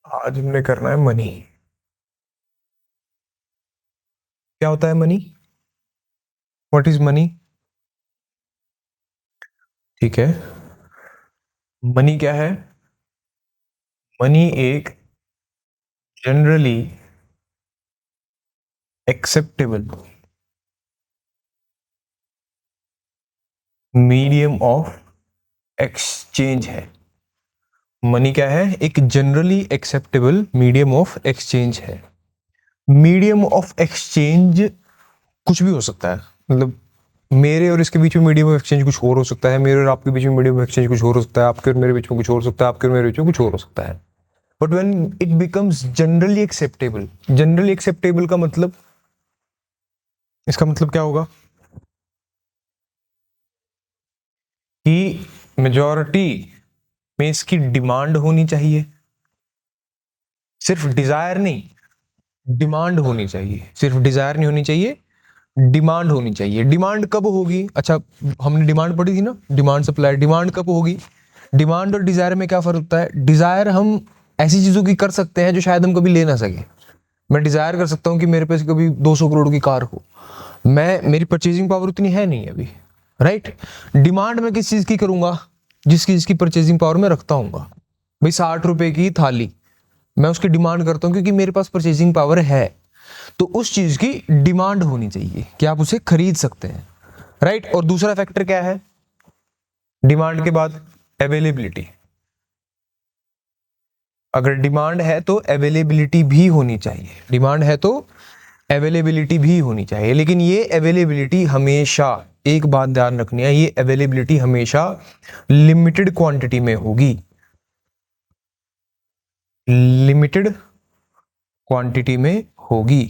आज हमने करना है मनी। क्या होता है मनी? What is money? ठीक है। मनी क्या है? मनी एक generally acceptable medium of exchange है। मनी क्या है? एक generally acceptable medium of exchange है। मीडियम ऑफ एक्सचेंज कुछ भी हो सकता है। मतलब मेरे और इसके बीच में मीडियम ऑफ एक्सचेंज कुछ और हो सकता है, मेरे और आपके बीच में मीडियम ऑफ एक्सचेंज कुछ और हो सकता है, आपके और मेरे बीच में कुछ और हो सकता है, आपके और मेरे बीच में कुछ और हो सकता है। But when it becomes generally acceptable, generally acceptable का मतलब, इसका मतलब क्या होगा कि मेजॉरिटी में इसकी डिमांड होनी चाहिए। सिर्फ डिजायर नहीं, डिमांड होनी चाहिए। सिर्फ डिजायर नहीं होनी चाहिए, डिमांड होनी चाहिए। डिमांड कब होगी? अच्छा, हमने डिमांड पढ़ी थी ना, डिमांड सप्लाई। डिमांड कब होगी? डिमांड और डिजायर में क्या फर्क होता है? डिजायर हम ऐसी चीजों की कर सकते हैं जो शायद हम कभी ले ना सके। मैं डिजायर कर सकता हूँ कि मेरे पास कभी 200 करोड़ की कार हो, मैं मेरी परचेजिंग पावर उतनी है नहीं अभी, राइट। डिमांड मैं किस चीज की करूंगा? जिस चीज की परचेजिंग पावर मैं रखता हूँ। भाई 60 रुपए की थाली, मैं उसकी डिमांड करता हूँ क्योंकि मेरे पास परचेजिंग पावर है। तो उस चीज की डिमांड होनी चाहिए कि आप उसे खरीद सकते हैं, राइट। और दूसरा फैक्टर क्या है डिमांड के बाद? अवेलेबिलिटी। अगर डिमांड है तो अवेलेबिलिटी भी होनी चाहिए। डिमांड है तो अवेलेबिलिटी भी होनी चाहिए। लेकिन ये अवेलेबिलिटी हमेशा, एक बात ध्यान रखनी है, ये अवेलेबिलिटी हमेशा लिमिटेड क्वांटिटी में होगी। लिमिटेड क्वांटिटी में होगी।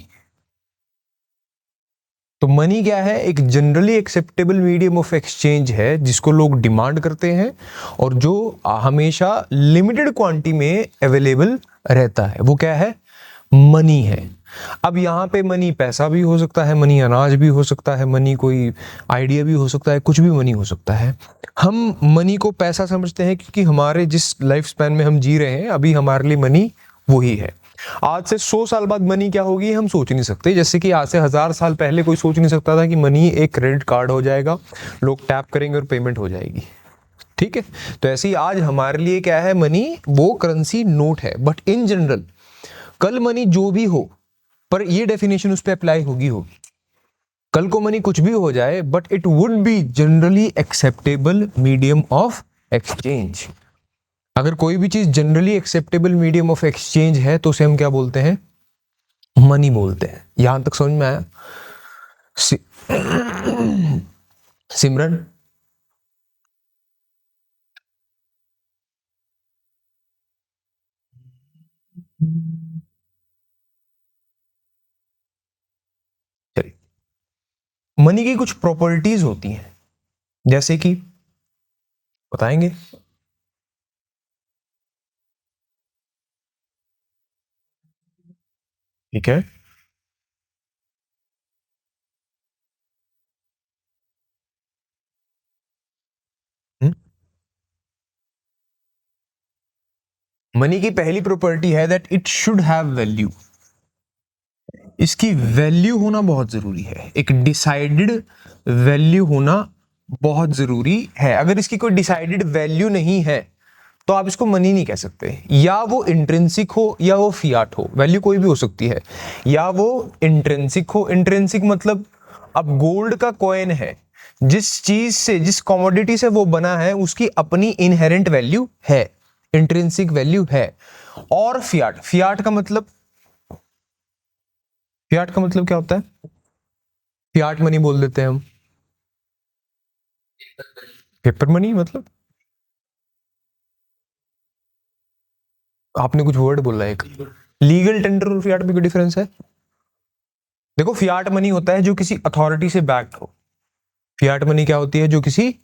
तो मनी क्या है? एक generally acceptable medium of exchange है जिसको लोग डिमांड करते हैं और जो हमेशा लिमिटेड क्वांटिटी में अवेलेबल रहता है। वो क्या है? मनी है। अब यहाँ पे मनी पैसा भी हो सकता है, मनी अनाज भी हो सकता है, मनी कोई आइडिया भी हो सकता है, कुछ भी मनी हो सकता है। हम मनी को पैसा समझते हैं क्योंकि हमारे जिस लाइफ स्पैन में हम जी रहे हैं अभी हमारे लिए मनी वही है। आज से 100 साल बाद मनी क्या होगी हम सोच नहीं सकते। जैसे कि आज से 1000 साल पहले कोई सोच नहीं सकता था कि मनी एक क्रेडिट कार्ड हो जाएगा, लोग टैप करेंगे और पेमेंट हो जाएगी। ठीक है। तो ऐसे ही आज हमारे लिए क्या है? मनी वो करेंसी नोट है। बट इन जनरल कल मनी जो भी हो, पर ये डेफिनेशन उस पर अप्लाई होगी। कल को मनी कुछ भी हो जाए but it would be generally acceptable medium of exchange. अगर कोई भी चीज generally acceptable medium of exchange है तो उसे हम क्या बोलते हैं? मनी बोलते हैं। यहां तक समझ में आया? सिमरन, चलिए। मनी की कुछ प्रॉपर्टीज होती हैं, जैसे कि बताएंगे? ठीक है। मनी की पहली प्रॉपर्टी है that it should have value. इसकी वैल्यू होना बहुत जरूरी है। एक डिसाइडेड वैल्यू होना बहुत जरूरी है। अगर इसकी कोई डिसाइडेड वैल्यू नहीं है तो आप इसको मनी नहीं कह सकते। या वो इंट्रिंसिक हो या वो फियाट हो, वैल्यू कोई भी हो सकती है। या वो इंट्रिंसिक हो, इंट्रिंसिक मतलब अब गोल्ड का कॉइन है, जिस चीज से, जिस कमोडिटी से वो बना है उसकी अपनी इनहेरेंट वैल्यू है, इंट्रिंसिक वैल्यू है। और फियाट, फियाट का मतलब, फियाट का मतलब क्या होता है? फियाट मनी बोल देते हैं हम। पेपर मनी मतलब आपने कुछ वर्ड बोला है एक, लीगल टेंडर और फियाट में कोई डिफरेंस है? देखो, फियाट मनी होता है जो किसी अथॉरिटी से बैक्ड हो। फियाट मनी क्या होती है? जो किसी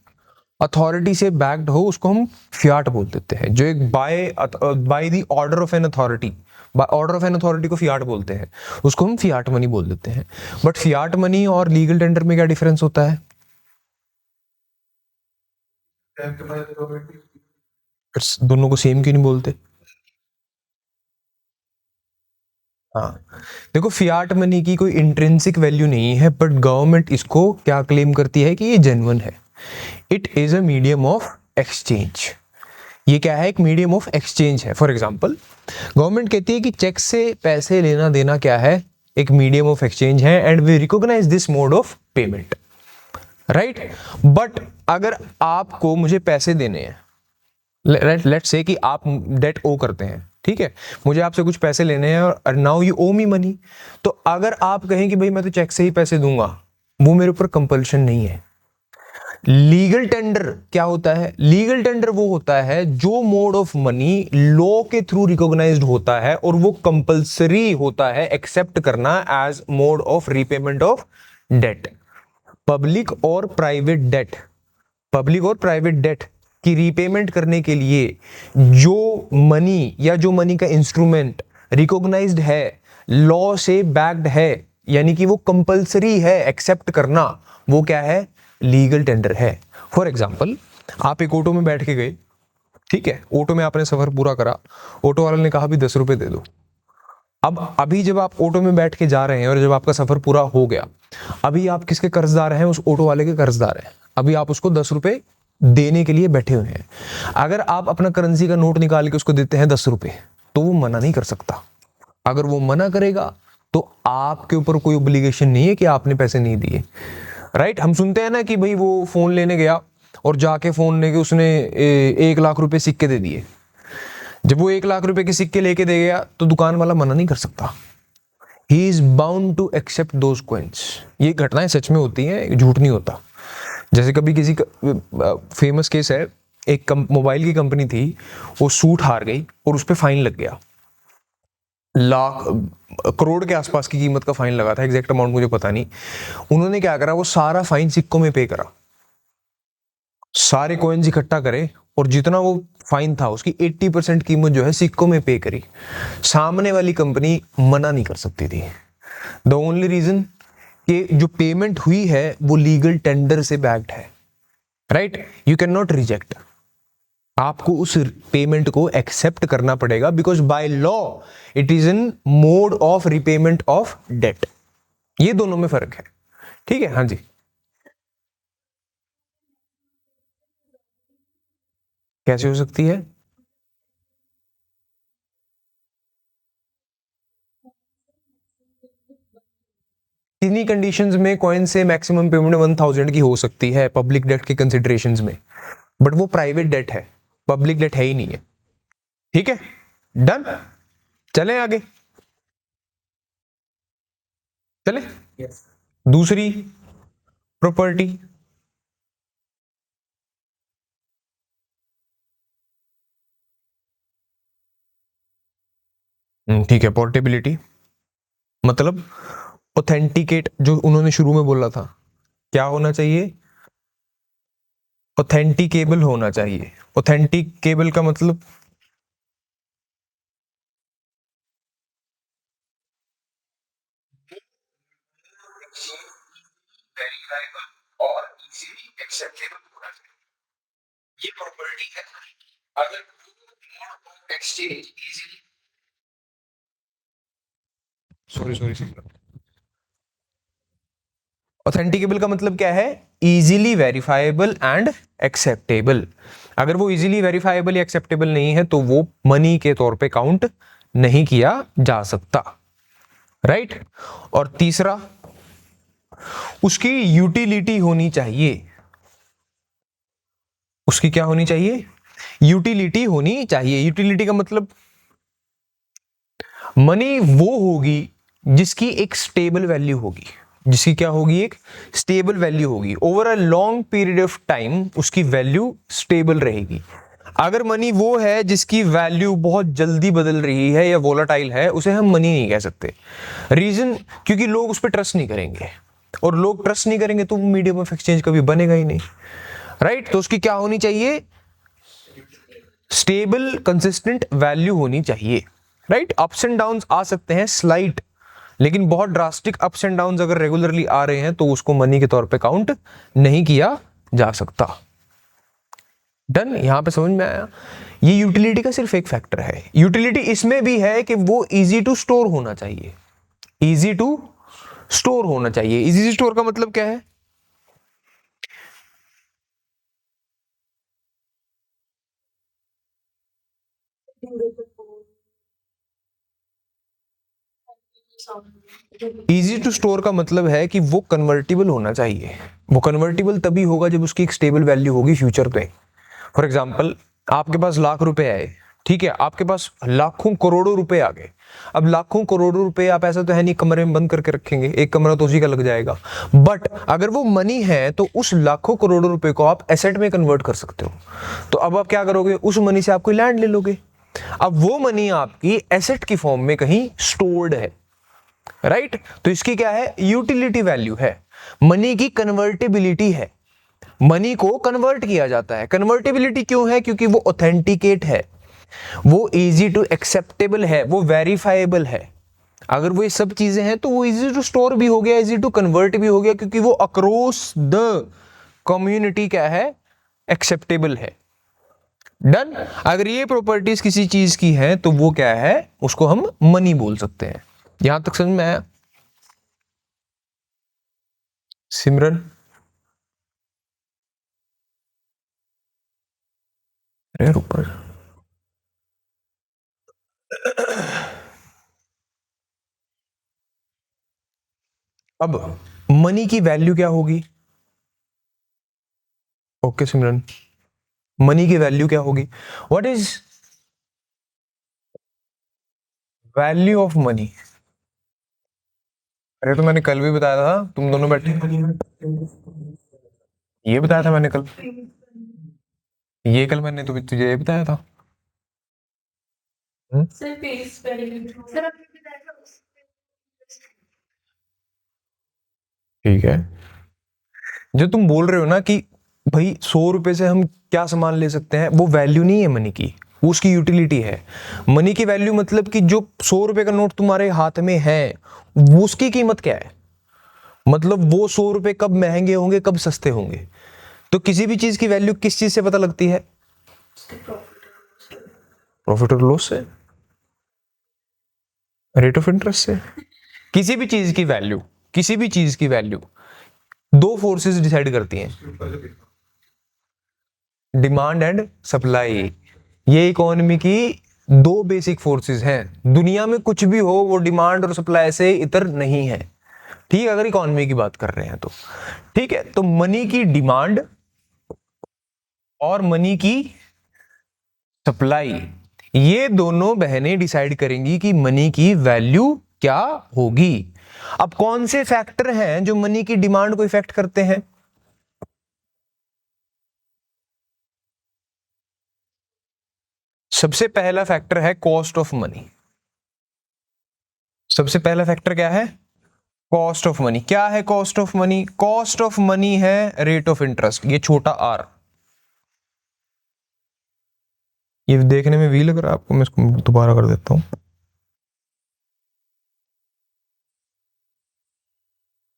अथॉरिटी से बैक्ड हो उसको हम फियाट बोल देते हैं। जो एक by by the order of an authority, order of an authority को फियाट बोलते हैं, उसको हम फियाट मनी बोल देते हैं। बट फियाट मनी और लीगल टेंडर में क्या डिफरेंस होता है? दोनों को सेम क्यों नहीं बोलते? हाँ, देखो फियाट मनी की कोई इंट्रिंसिक वैल्यू नहीं है, बट गवर्नमेंट इसको क्या क्लेम करती है कि ये जेन्युइन है। It is a medium of exchange. ये क्या है? एक मीडियम ऑफ एक्सचेंज है। फॉर एग्जाम्पल, गवर्नमेंट कहती है कि चेक से पैसे लेना देना क्या है? एक मीडियम ऑफ एक्सचेंज है, and we recognise this mode of payment, right. But अगर आपको मुझे पैसे देने हैं, लेट्स से कि आप डेट ओ करते हैं, ठीक है, मुझे आपसे कुछ पैसे लेने हैं और now you owe me money, तो अगर आप कहें कि भाई मैं तो चेक से ही पैसे दूंगा, वो मेरे ऊपर कंपल्शन नहीं है। लीगल टेंडर क्या होता है? लीगल टेंडर वो होता है जो मोड ऑफ मनी लॉ के थ्रू रिकॉग्नाइज्ड होता है और वो कंपल्सरी होता है एक्सेप्ट करना as mode of repayment of debt. Public और प्राइवेट डेट, पब्लिक और प्राइवेट डेट की रीपेमेंट करने के लिए जो मनी या जो मनी का इंस्ट्रूमेंट रिकॉग्नाइज्ड है, लॉ से बैक्ड है, यानी कि वो कंपल्सरी है एक्सेप्ट करना, वो क्या है? लीगल टेंडर है। फॉर एग्जाम्पल, आप एक ऑटो में बैठ के गए, ठीक है, ऑटो में आपने सफर पूरा करा, ऑटो वाले ने कहा भी 10 रुपए दे दो। अब अभी जब आप ऑटो में बैठ के जा रहे हैं और जब आपका सफर पूरा हो गया, अभी आप किसके कर्जदार हैं? उस ऑटो वाले के कर्जदार हैं। अभी आप उसको 10 रुपए देने के लिए बैठे हुए हैं। अगर आप अपना करेंसी का नोट निकाल के उसको देते हैं 10 रुपए, तो वो मना नहीं कर सकता। अगर वो मना करेगा तो आपके ऊपर कोई ऑब्लिगेशन नहीं है कि आपने पैसे नहीं दिए, राइट। हम सुनते हैं ना कि भाई वो फोन लेने गया और जाके फोन लेके उसने 1 लाख रुपए सिक्के दे दिए। जब वो 1 लाख रुपए के सिक्के लेके दे गया तो दुकान वाला मना नहीं कर सकता। He is bound to accept those coins. ये घटनाएं सच में होती हैं, झूठ नहीं होता। जैसे कभी किसी फेमस केस है, एक मोबाइल की कंपनी थी, वो सूट हार गई और उस पर फाइन लग गया। लाख करोड़ के आसपास की कीमत का फाइन लगा था, एग्जैक्ट अमाउंट मुझे पता नहीं। उन्होंने क्या करा, वो सारा फाइन सिक्कों में पे करा, सारे कॉइन्स इकट्ठा करे और जितना वो फाइन था उसकी 80% कीमत जो है सिक्कों में पे करी। सामने वाली कंपनी मना नहीं कर सकती थी। द ओनली रीजन कि जो पेमेंट हुई है वो लीगल टेंडर से बैक्ड है, right. You can not reject, आपको उस पेमेंट को एक्सेप्ट करना पड़ेगा, because by law it is in mode of repayment of debt. ये दोनों में फर्क है, ठीक है। हाँ जी, कैसे हो सकती है? किन्हीं कंडीशंस में कॉइन से मैक्सिमम पेमेंट 1000 की हो सकती है पब्लिक डेट के कंसिडरेशंस में, बट वो प्राइवेट डेट है, पब्लिक डेट है ही नहीं है, ठीक है। डन, चलें आगे, चले। yes. दूसरी प्रॉपर्टी, ठीक है, पोर्टेबिलिटी मतलब ऑथेंटिकेट, जो उन्होंने शुरू में बोला था, क्या होना चाहिए? ऑथेंटिकेबल होना चाहिए। ऑथेंटिकेबल का मतलब वेरीफाइबल और इजीली एक्सेप्टेबल होना चाहिए, ये प्रॉपर्टी है। अगर mode of exchange easily, sorry sorry, authenticable का मतलब क्या है? Easily verifiable and acceptable. अगर वो इजीली वेरीफाइबल या एक्सेप्टेबल नहीं है तो वो मनी के तौर पे काउंट नहीं किया जा सकता, राइट। और तीसरा, उसकी यूटिलिटी होनी चाहिए। उसकी क्या होनी चाहिए? यूटिलिटी होनी चाहिए। यूटिलिटी का मतलब मनी वो होगी जिसकी एक स्टेबल वैल्यू होगी, जिसकी क्या होगी? एक स्टेबल वैल्यू होगी। Over a long period of time उसकी वैल्यू स्टेबल रहेगी। अगर मनी वो है जिसकी वैल्यू बहुत जल्दी बदल रही है या वोलाटाइल है, उसे हम मनी नहीं कह सकते। रीजन, क्योंकि लोग उस पर ट्रस्ट नहीं करेंगे, और लोग ट्रस्ट नहीं करेंगे तो मीडियम ऑफ एक्सचेंज कभी बनेगा ही नहीं, राइट। तो उसकी क्या होनी चाहिए? स्टेबल कंसिस्टेंट वैल्यू होनी चाहिए, राइट। अप्स एंड डाउन्स आ सकते हैं स्लाइट, लेकिन बहुत ड्रास्टिक अप्स एंड डाउन्स अगर रेगुलरली आ रहे हैं तो उसको मनी के तौर पे काउंट नहीं किया जा सकता। डन, यहां पे समझ में आया। ये यूटिलिटी का सिर्फ एक फैक्टर है। यूटिलिटी इसमें भी है कि वो इजी टू स्टोर होना चाहिए, इजी टू स्टोर होना चाहिए। इजी टू स्टोर का मतलब क्या है? इजी टू स्टोर का मतलब है कि वो कन्वर्टिबल होना चाहिए। वो कन्वर्टिबल तभी होगा जब उसकी एक स्टेबल वैल्यू होगी फ्यूचर पे। फॉर एग्जाम्पल, आपके पास लाख रुपए आए, ठीक है, आपके पास लाखों करोड़ों रुपए आ गए। अब लाखों करोड़ों रुपए आप ऐसा तो है नहीं कमरे में बंद करके रखेंगे, एक कमरा तो उसी का लग जाएगा। बट अगर वो मनी है तो उस लाखों करोड़ों रुपए को आप एसेट में कन्वर्ट कर सकते हो। तो अब आप क्या करोगे, उस मनी से आप कोई लैंड ले लोगे। अब वो मनी आपकी एसेट की फॉर्म में कहीं स्टोर्ड है, राइट? तो इसकी क्या है, यूटिलिटी वैल्यू है। मनी की कन्वर्टेबिलिटी है, मनी को कन्वर्ट किया जाता है। कन्वर्टेबिलिटी क्यों है? क्योंकि वो ऑथेंटिकेट है, वो इजी टू एक्सेप्टेबल है, वो वेरीफाइबल है। अगर वो ये सब चीजें हैं तो वो इजी टू स्टोर भी हो गया, इजी टू कन्वर्ट भी हो गया, क्योंकि वो अक्रॉस द कम्युनिटी क्या है, एक्सेप्टेबल है। डन। अगर ये प्रॉपर्टीज किसी चीज की है तो वो क्या है, उसको हम मनी बोल सकते हैं। यहां तक समझ में आया सिमरन? अरे ऊपर अब मनी की वैल्यू क्या होगी? ओके सिमरन, मनी की वैल्यू क्या होगी? What is value of money? अरे तो मैंने कल भी बताया था, तुम दोनों बैठे, ये बताया था मैंने कल, ये कल मैंने तुझे ये बताया था। ठीक है, जो तुम बोल रहे हो ना कि भाई 100 रुपए से हम क्या सामान ले सकते हैं, वो वैल्यू नहीं है मनी की, वो उसकी यूटिलिटी है। मनी की वैल्यू मतलब कि जो 100 रुपए का नोट तुम्हारे हाथ में है, वो उसकी कीमत क्या है, मतलब वो 100 रुपए कब महंगे होंगे, कब सस्ते होंगे। तो किसी भी चीज की वैल्यू किस चीज से पता लगती है? प्रॉफिट और लॉस से, रेट ऑफ इंटरेस्ट से। किसी भी चीज की वैल्यू, किसी भी चीज की वैल्यू दो फोर्सेस डिसाइड करती हैं, डिमांड एंड सप्लाई। ये इकोनॉमी की दो बेसिक फोर्सेस हैं। दुनिया में कुछ भी हो वो डिमांड और सप्लाई से इतर नहीं है, ठीक है, अगर इकोनॉमी की बात कर रहे हैं तो। ठीक है, तो मनी की डिमांड और मनी की सप्लाई, ये दोनों बहनें डिसाइड करेंगी कि मनी की वैल्यू क्या होगी। अब कौन से फैक्टर हैं जो मनी की डिमांड को इफेक्ट करते हैं? सबसे पहला फैक्टर है कॉस्ट ऑफ मनी। सबसे पहला फैक्टर क्या है? Cost of money. क्या है cost of money? Cost of money है रेट ऑफ इंटरेस्ट, ये छोटा आर। ये देखने में वी लग रहा है आपको, मैं इसको दोबारा कर देता हूं,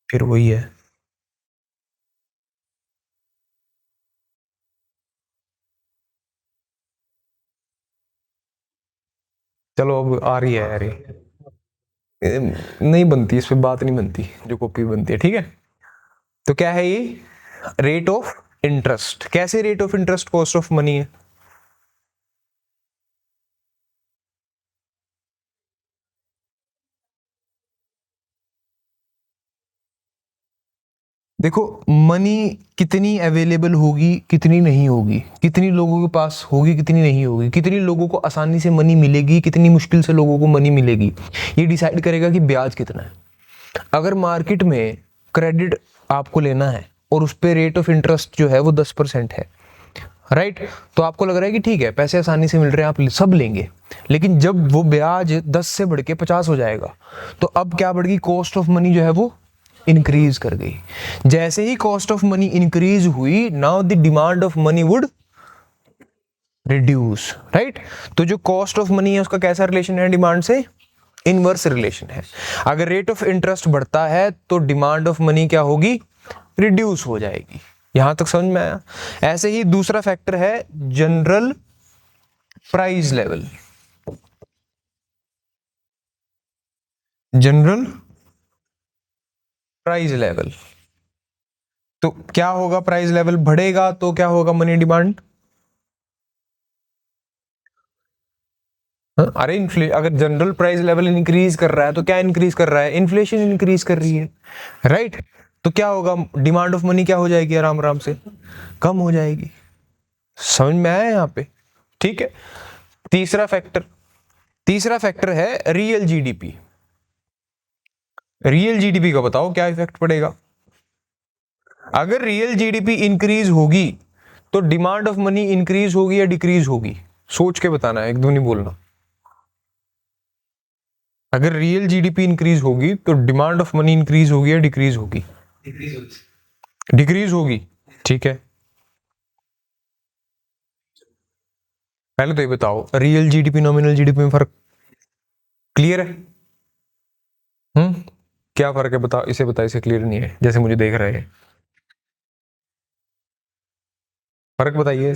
फिर वही है। चलो अब आ रही है यार, ये नहीं बनती, इस पे बात नहीं बनती, जो कॉपी बनती है, ठीक है। तो क्या है ये? Rate of interest. कैसे rate of interest cost of money है? देखो, मनी कितनी अवेलेबल होगी, कितनी नहीं होगी, कितनी लोगों के पास होगी, कितनी नहीं होगी, कितनी लोगों को आसानी से मनी मिलेगी, कितनी मुश्किल से लोगों को मनी मिलेगी, ये डिसाइड करेगा कि ब्याज कितना है। अगर मार्केट में क्रेडिट आपको लेना है और उस पर रेट ऑफ इंटरेस्ट जो है वो 10% है, राइट, तो आपको लग रहा है कि ठीक है पैसे आसानी से मिल रहे हैं, आप सब लेंगे। लेकिन जब वो ब्याज 10 से बढ़ के 50 हो जाएगा, तो अब क्या बढ़ गई, कॉस्ट ऑफ मनी जो है वो इंक्रीज कर गई। जैसे ही कॉस्ट ऑफ मनी इंक्रीज हुई, now the demand of money would reduce, right. तो जो कॉस्ट ऑफ मनी है उसका कैसा रिलेशन है डिमांड से? इनवर्स रिलेशन है। अगर रेट ऑफ इंटरेस्ट बढ़ता है तो डिमांड ऑफ मनी क्या होगी? रिड्यूस हो जाएगी। यहां तक समझ में आया? ऐसे ही दूसरा फैक्टर है general price level. General price level, तो क्या होगा? प्राइस लेवल बढ़ेगा तो क्या होगा? Money demand. अरे अगर जनरल प्राइस लेवल इंक्रीज कर रहा है तो क्या इंक्रीज कर रहा है? इन्फ्लेशन इंक्रीज कर रही है, राइट? तो क्या होगा? डिमांड ऑफ मनी क्या हो जाएगी? आराम आराम से कम हो जाएगी। समझ में आया यहाँ पे? ठीक है। तीसरा फैक्टर है रियल जीडीपी। रियल जीडीपी का बताओ क्या इफेक्ट पड़ेगा? अगर रियल जीडीपी इंक्रीज होगी तो डिमांड ऑफ मनी इंक्रीज होगी या डिक्रीज होगी? सोच के बताना है, एकदम नहीं बोलना। अगर रियल जीडीपी इंक्रीज होगी तो डिमांड ऑफ मनी इंक्रीज होगी या डिक्रीज होगी? डिक्रीज होगी। ठीक है, पहले तो ये बताओ रियल जीडीपी नॉमिनल जीडीपी में फर्क क्लियर है? क्या फर्क है बताओ, इसे बताओ, इसे क्लियर नहीं है जैसे मुझे देख रहे हैं, फर्क बताइए।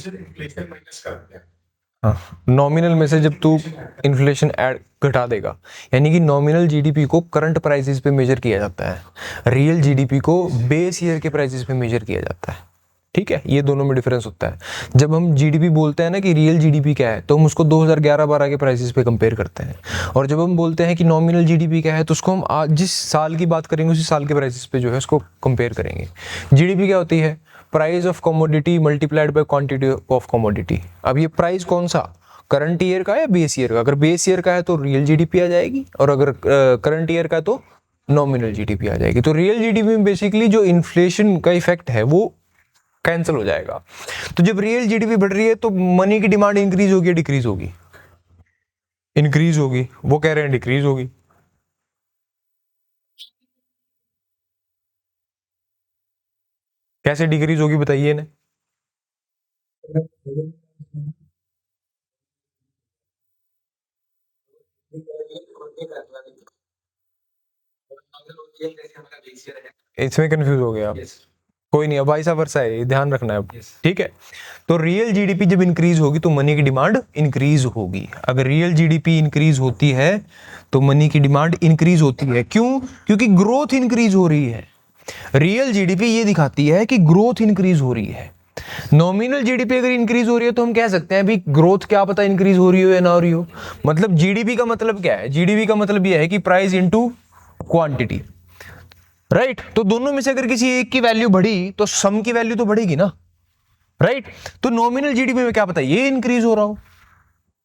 हाँ, नॉमिनल में से जब तू इन्फ्लेशन ऐड घटा देगा, यानी कि नॉमिनल जीडीपी को करंट प्राइसेस पे मेजर किया जाता है, रियल जीडीपी को बेस ईयर के प्राइसेस पे मेजर किया जाता है। ठीक है, ये दोनों में डिफरेंस होता है। जब हम जीडीपी बोलते हैं ना कि रियल जीडीपी क्या है, तो हम उसको 2011-12 के प्राइसेस पे कंपेयर करते हैं। और जब हम बोलते हैं कि नॉमिनल जीडीपी क्या है, तो उसको हम आज जिस साल की बात करेंगे उसी साल के प्राइसेस पे जो है उसको कंपेयर करेंगे। जीडीपी क्या होती है? Price of commodity multiplied by quantity of commodity. अब ये प्राइस कौन सा, करंट ईयर का या बेस ईयर का? अगर बेस ईयर का है तो रियल जीडीपी आ जाएगी, और अगर करंट ईयर का है तो नॉमिनल जीडीपी आ जाएगी। तो रियल जीडीपी में बेसिकली जो इन्फ्लेशन का इफेक्ट है वो कैंसिल हो जाएगा। तो जब रियल जीडीपी बढ़ रही है तो मनी की डिमांड इंक्रीज होगी या डिक्रीज होगी? इंक्रीज होगी। वो कह रहे हैं डिक्रीज होगी। कैसे डिक्रीज होगी बताइए ना। इसमें कंफ्यूज हो गया आप? कोई नहीं, अब ऐसा वर्षा है, ये ध्यान रखना है अब। ठीक है, तो रियल जीडीपी जब इंक्रीज होगी तो मनी की डिमांड इंक्रीज होगी। अगर रियल जीडीपी इंक्रीज होती है तो मनी की डिमांड इंक्रीज होती है। क्यों? क्योंकि ग्रोथ इंक्रीज हो रही है। रियल जीडीपी ये दिखाती है कि ग्रोथ इंक्रीज हो रही है। नॉमिनल जीडीपी अगर इंक्रीज हो रही है तो हम कह सकते हैं भी ग्रोथ क्या पता इंक्रीज हो रही हो या ना हो रही हो। मतलब जीडीपी का मतलब क्या है? जीडीपी का मतलब यह है कि प्राइस इनटू क्वांटिटी, राइट? तो दोनों में से अगर किसी एक की वैल्यू बढ़ी तो सम की वैल्यू तो बढ़ेगी ना, राइट? तो नॉमिनल जीडीपी में क्या पता ये इंक्रीज हो रहा हो,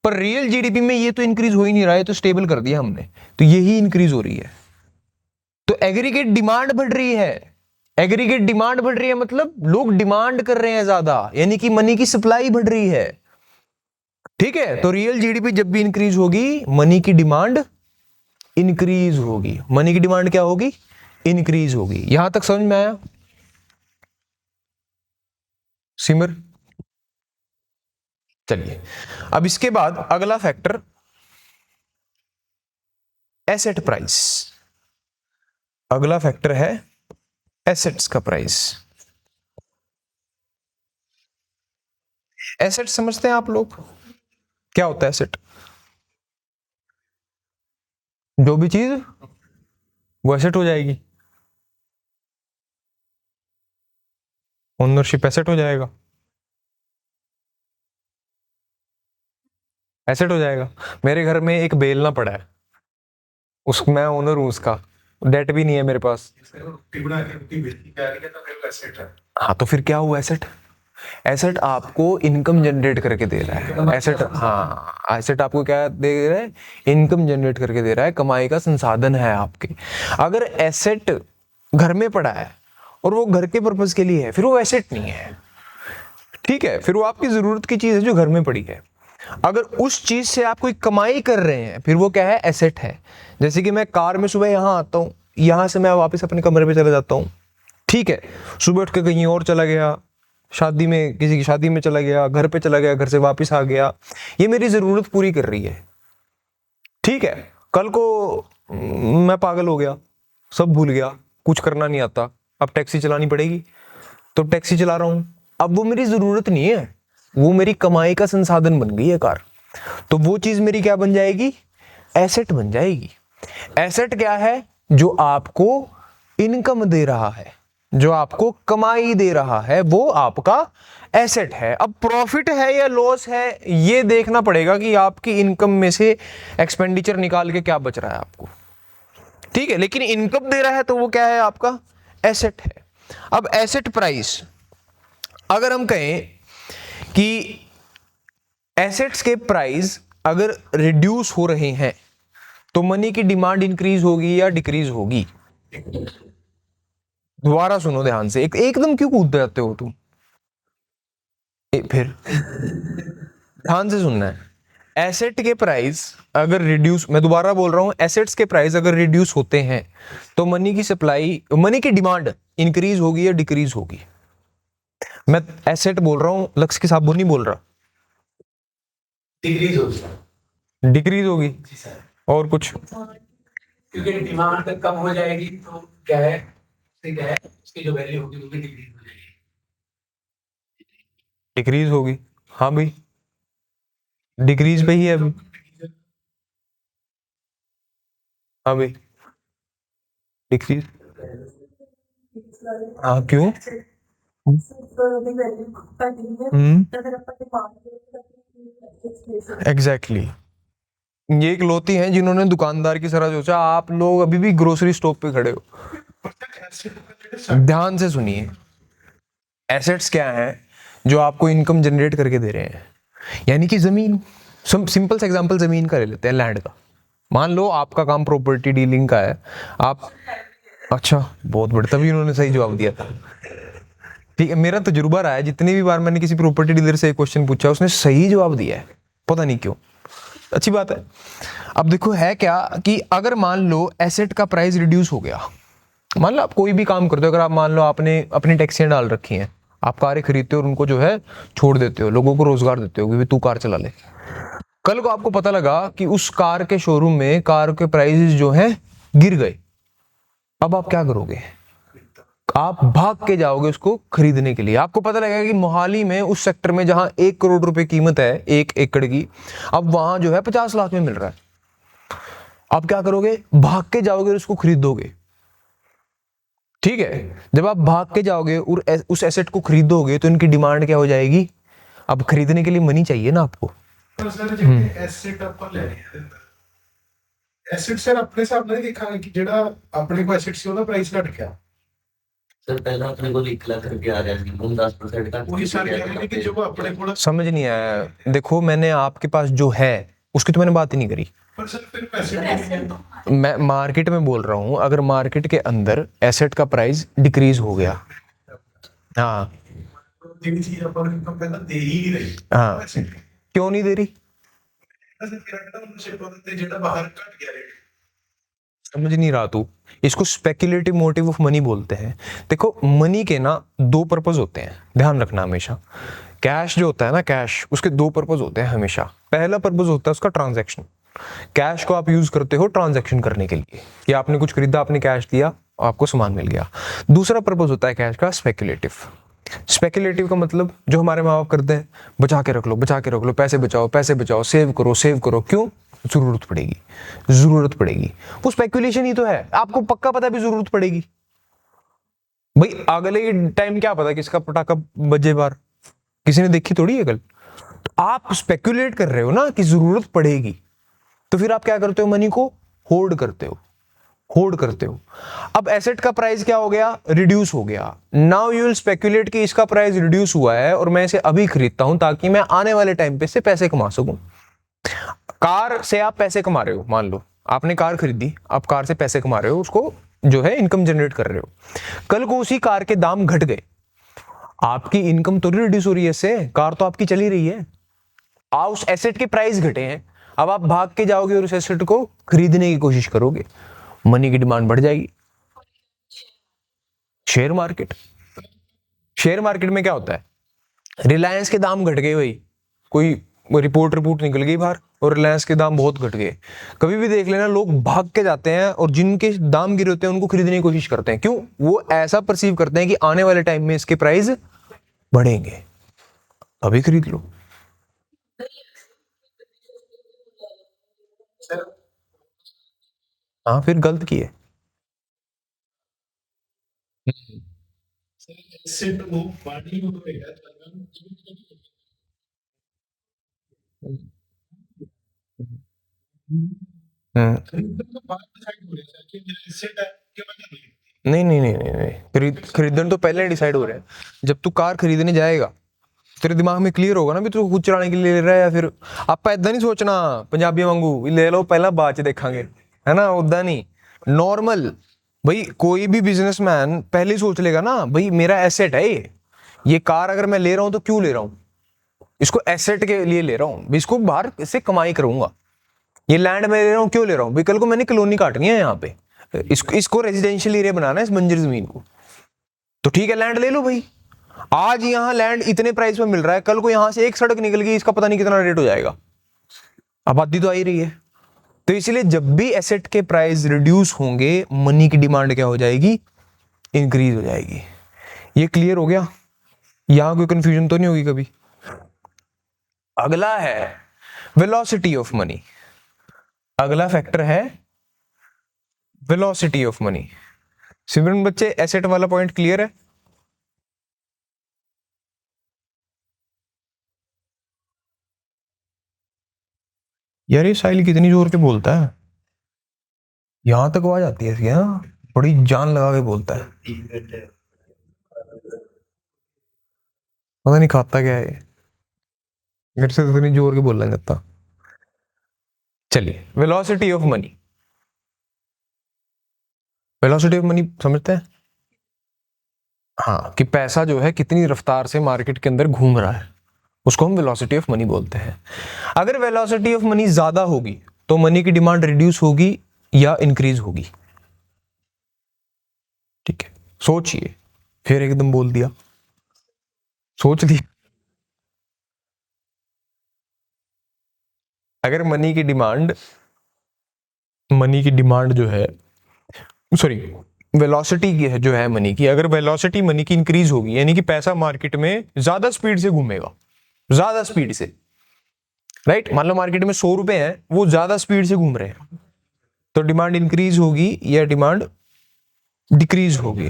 पर रियल जीडीपी में ये तो इंक्रीज हो ही नहीं रहा है, तो स्टेबल कर दिया हमने, तो यही इंक्रीज हो रही है। तो एग्रीगेट डिमांड बढ़ रही है। एग्रीगेट डिमांड बढ़ रही है मतलब लोग डिमांड कर रहे हैं ज्यादा, यानी कि मनी की सप्लाई बढ़ रही है। ठीक है, तो रियल जीडीपी जब भी इंक्रीज होगी मनी की डिमांड इंक्रीज होगी। मनी की डिमांड क्या होगी? इंक्रीज होगी। यहां तक समझ में आया सिमर? चलिए, अब इसके बाद अगला फैक्टर एसेट प्राइस। अगला फैक्टर है एसेट्स का प्राइस। एसेट समझते हैं आप लोग? क्या होता है एसेट? जो भी चीज वो एसेट हो जाएगी, ओनरशिप एसेट हो जाएगा, एसेट हो जाएगा। मेरे घर में एक बेलना पड़ा है, उस मैं ओनर हूं उसका, डेट भी नहीं है मेरे पास। हाँ, तो फिर क्या हुआ? एसेट। एसेट आपको इनकम जनरेट करके दे रहा है। एसेट, हाँ, एसेट आपको क्या दे रहा है? इनकम जनरेट करके दे रहा है, कमाई का संसाधन है आपके। अगर एसेट घर में पड़ा है और वो घर के पर्पज के लिए है, फिर वो एसेट नहीं है। ठीक है, फिर वो आपकी जरूरत की चीज है जो घर में पड़ी है। अगर उस चीज से आप कोई कमाई कर रहे हैं फिर वो क्या है? एसेट है। जैसे कि मैं कार में सुबह यहां आता हूं, यहां से मैं वापस अपने कमरे पे चला जाता हूं। ठीक है, सुबह उठ के कहीं और चला गया, शादी में किसी की शादी में चला गया, घर पे चला गया, घर से वापस आ गया, ये मेरी जरूरत पूरी कर रही है। ठीक है, कल को मैं पागल हो गया, सब भूल गया, कुछ करना नहीं आता, अब टैक्सी चलानी पड़ेगी, तो टैक्सी चला रहा हूं, अब वो मेरी जरूरत नहीं है, वो मेरी कमाई का संसाधन बन गई है कार, तो वो चीज मेरी क्या बन जाएगी, एसेट बन जाएगी। एसेट क्या है, जो आपको इनकम दे रहा है, जो आपको कमाई दे रहा है, वो आपका एसेट है। अब प्रॉफिट है या लॉस है ये देखना पड़ेगा कि आपकी इनकम में से एक्सपेंडिचर निकाल के क्या बच रहा है आपको, ठीक है, लेकिन इनकम दे रहा है तो वो क्या है, आपका एसेट है। अब एसेट प्राइस, अगर हम कहें कि एसेट्स के प्राइस अगर रिड्यूस हो रहे हैं तो मनी की डिमांड इंक्रीज होगी या डिक्रीज होगी। दोबारा सुनो ध्यान से, एकदम क्यों कूद जाते हो तुम, फिर ध्यान से सुनना है। एसेट के प्राइस अगर रिड्यूस, मैं दोबारा बोल रहा हूं, एसेट्स के प्राइस अगर रिड्यूस होते हैं तो मनी की सप्लाई, मनी की डिमांड इंक्रीज होगी या डिक्रीज होगी। मैं एसेट बोल रहा हूं, लक्ष्य के साथ नहीं बोल रहा, डिक्रीज होगी। डिक्रीज होगी जी सर। और कुछ, क्योंकि डिमांड कम हो जाएगी तो क्या है, उसकी जो वैल्यू होगी वो भी डिक्रीज हो जाएगी। डिक्रीज होगी, हाँ भाई डिक्रीज पे ही है अभी, हाँ भाई डिक्रीज, हाँ क्यों, एग्जैक्टली ये इकलौती हैं जिन्होंने दुकानदार की तरह सोचा। आप लोग अभी भी ग्रोसरी स्टोर पे खड़े हो। ध्यान से सुनिए, एसेट्स क्या हैं, जो आपको इनकम जनरेट करके दे रहे हैं, यानी कि जमीन, सिंपल सा एग्जांपल जमीन का ले लेते हैं, लैंड का। मान लो आपका काम प्रॉपर्टी डीलिंग का है, आप, अच्छा बहुत बढ़िया, तभी उन्होंने सही जवाब दिया था, ठीक है। मेरा तजुर्बा रहा है, जितनी भी बार मैंने किसी प्रॉपर्टी डीलर से एक क्वेश्चन पूछा उसने सही जवाब दिया है, पता नहीं क्यों, अच्छी बात है। अब देखो है क्या कि अगर मान लो एसेट का प्राइस रिड्यूस हो गया, मान लो आप कोई भी काम करते हो, अगर आप मान लो आपने अपनी टैक्सियां डाल रखी हैं, आप कारें खरीदते हो और उनको जो है छोड़ देते हो, लोगों को रोजगार देते हो कि तू कार चला ले, कल को आपको पता लगा कि उस कार के शोरूम में कार के प्राइसेस जो हैं गिर गए, अब आप क्या करोगे, आप भाग के जाओगे उसको खरीदने के लिए। आपको पता लगेगा कि मोहाली में उस सेक्टर में जहां 1 करोड़ रुपए कीमत है 1 एकड़ की, अब वहां जो है 50 लाख में मिल रहा है, आप क्या करोगे, भाग के जाओगे और उसको खरीदोगे, ठीक है। जब आप भाग के जाओगे और उस एसेट को खरीदोगे तो इनकी डिमांड क्या हो जाएगी, अब खरीदने के लिए मनी चाहिए ना आपको। एसेट ਆਪਾਂ ਲੈ ਰਹੇ ਹਾਂ, एसेट सर अपने हिसाब ਨਾਲ ਦੇਖਾਂਗੇ ਕਿ ਜਿਹੜਾ ਆਪਣੇ ਕੋਲ एसेट ਸੀ ਉਹਦਾ ਪ੍ਰਾਈਸ ਘਟ ਗਿਆ। सर पहला अपने को 1 लाख रुपया आ रहा है, हम 10% का वही सारे कह रहे हैं कि जो अपने को समझ नहीं आया, देखो मैंने आपके पास जो है उसकी तो मैंने बात ही नहीं करी, पर सर फिर पैसे मैं मार्केट में बोल रहा हूं, अगर मार्केट के अंदर एसेट का प्राइस डिक्रीज हो गया, हाँ ਜਿਹੜੀ ਚੀਜ਼ ਆਪਾਂ ਨੂੰ ਇਨਕਮ ਪਹਿਲਾਂ ਦੇ ਹੀ ਨਹੀਂ ਰਹੀ, हाँ क्यों नहीं दे रही, ਅਸਲ ਕਿਹੜਾ ਓਨਰਸ਼ਿਪ ਤੇ ਜਿਹੜਾ ਬਾਹਰ ਘਟ ਗਿਆ ਰੇਟ, समझ नहीं रहा तू, इसको स्पेक्युलेटिव मोटिव ऑफ मनी बोलते हैं। देखो मनी के ना 2 पर्पस होते हैं, ध्यान रखना हमेशा, कैश जो होता है ना, कैश उसके 2 पर्पस होते हैं हमेशा। पहला पर्पस होता है उसका ट्रांजैक्शन, कैश को आप यूज करते हो ट्रांजैक्शन करने के लिए, कि आपने कुछ खरीदा, आपने कैश दिया, आपको सामान मिल गया। दूसरा पर्पस होता है कैश का स्पेक्युलेटिव। स्पेक्युलेटिव का मतलब जो हमारे माँ बाप करते हैं, बचा के रख लो, बचा के रख लो, पैसे बचाओ, सेव करो, क्यों, जरूरत पड़ेगी, वो स्पेक्युलेशन ही तो है, आपको पक्का पता भी जरूरत पड़ेगी भाई, अगले टाइम क्या पता किसका पटाखा बजे बार, किसी ने देखी थोड़ी है कल, तो आप स्पेक्युलेट कर रहे हो ना कि जरूरत पड़ेगी, तो फिर आप क्या करते हो, मनी को होल्ड करते हो। अब एसेट का प्राइस क्या हो गया, रिड्यूस हो गया, नाउ यू विल स्पेक्युलेट कि इसका प्राइस रिड्यूस हुआ है और मैं इसे अभी खरीदता हूं ताकि मैं आने वाले टाइम पे से पैसे कमा सकूं। कार से आप पैसे कमा रहे हो, मान लो आपने कार खरीदी, आप कार से पैसे कमा रहे हो, उसको जो है इनकम जनरेट कर रहे हो, कल को उसी कार के दाम घट गए, आपकी इनकम तो रिड्यूस हो रही है, इससे कार तो आपकी चली रही है, उस एसेट के प्राइस घटे हैं, अब आप भाग के जाओगे और उस एसेट को खरीदने की कोशिश करोगे, मनी की डिमांड बढ़ जाएगी। शेयर मार्केट में क्या होता है, रिलायंस के दाम घट गए भाई, कोई रिपोर्ट निकल गई बाहर और रिलायंस के दाम बहुत घट गए। कभी भी देख लेना, लोग भाग के जाते हैं और जिनके दाम गिरे होते हैं उनको खरीदने की कोशिश करते हैं। क्यों? वो ऐसा परसीव करते हैं कि आने वाले टाइम में इसके प्राइस बढ़ेंगे, अभी खरीद लो। हाँ, फिर गलत की है। एसेट वो बॉडी में होएगा तो बात डिसाइड हो रही है कि मेरा एसेट है कि मैं नहीं। नहीं, खरीदन तो पहले डिसाइड हो रहा है। जब तू कार खरीदने जाएगा तेरे दिमाग में क्लियर होगा ना भी तू खुद चलाने के लिए ले रहा है या फिर ਆਪਾਂ ਇਦਾਂ नहीं सोचना पंजाबी वांगू भी ले लो पहला बाद च देखांगे, है ना? उदा नहीं, नॉर्मल। भाई कोई भी बिजनेसमैन पहले ही सोच लेगा ना, भाई मेरा एसेट है ये कार अगर मैं ले रहा हूं तो क्यों ले रहा हूं, इसको एसेट के लिए ले रहा हूं, इसको बाहर से कमाई करूंगा। ये लैंड मैं ले रहा हूँ क्यों ले रहा हूँ, कल को मैंने कॉलोनी काटनी है यहाँ पे, इसको रेजिडेंशियल एरिया बनाना है इस बंजर जमीन को, तो ठीक है लैंड ले लो भाई। आज यहाँ लैंड इतने प्राइस में मिल रहा है, कल को यहाँ से एक सड़क निकल गई, इसका पता नहीं कितना रेट हो जाएगा। आबादी तो आ ही रही है। तो इसलिए जब भी एसेट के प्राइस रिड्यूस होंगे, मनी की डिमांड क्या हो जाएगी? इंक्रीज हो जाएगी। ये क्लियर हो गया? यहां कोई कंफ्यूजन तो नहीं होगी कभी? अगला है वेलोसिटी ऑफ मनी। अगला फैक्टर है वेलोसिटी ऑफ मनी। सिमरन बच्चे, एसेट वाला पॉइंट क्लियर है? यार ये साहिल कितनी जोर के बोलता है, यहां तक आवाज आती है इसकी। हाँ, बड़ी जान लगा के बोलता है, पता नहीं खाता क्या है, मेरे से तो इतनी जोर के बोलना जाता। चलिए, velocity of money. Velocity of money समझते हैं? हाँ, कि पैसा जो है कितनी रफ्तार से मार्केट के अंदर घूम रहा है, उसको हम वेलोसिटी ऑफ मनी बोलते हैं। अगर वेलोसिटी ऑफ मनी ज्यादा होगी तो मनी की डिमांड रिड्यूस होगी या इंक्रीज होगी? ठीक है, सोचिए। फिर एकदम बोल दिया, सोच लिया। अगर मनी की डिमांड जो है, सॉरी, वेलोसिटी की है जो है मनी की, अगर वेलोसिटी मनी की इंक्रीज होगी, यानी कि पैसा मार्केट में ज्यादा स्पीड से घूमेगा, ज्यादा स्पीड से, राइट? मान लो मार्केट में 100 रुपए हैं, वो ज्यादा स्पीड से घूम रहे हैं, तो डिमांड इंक्रीज होगी या डिमांड डिक्रीज होगी?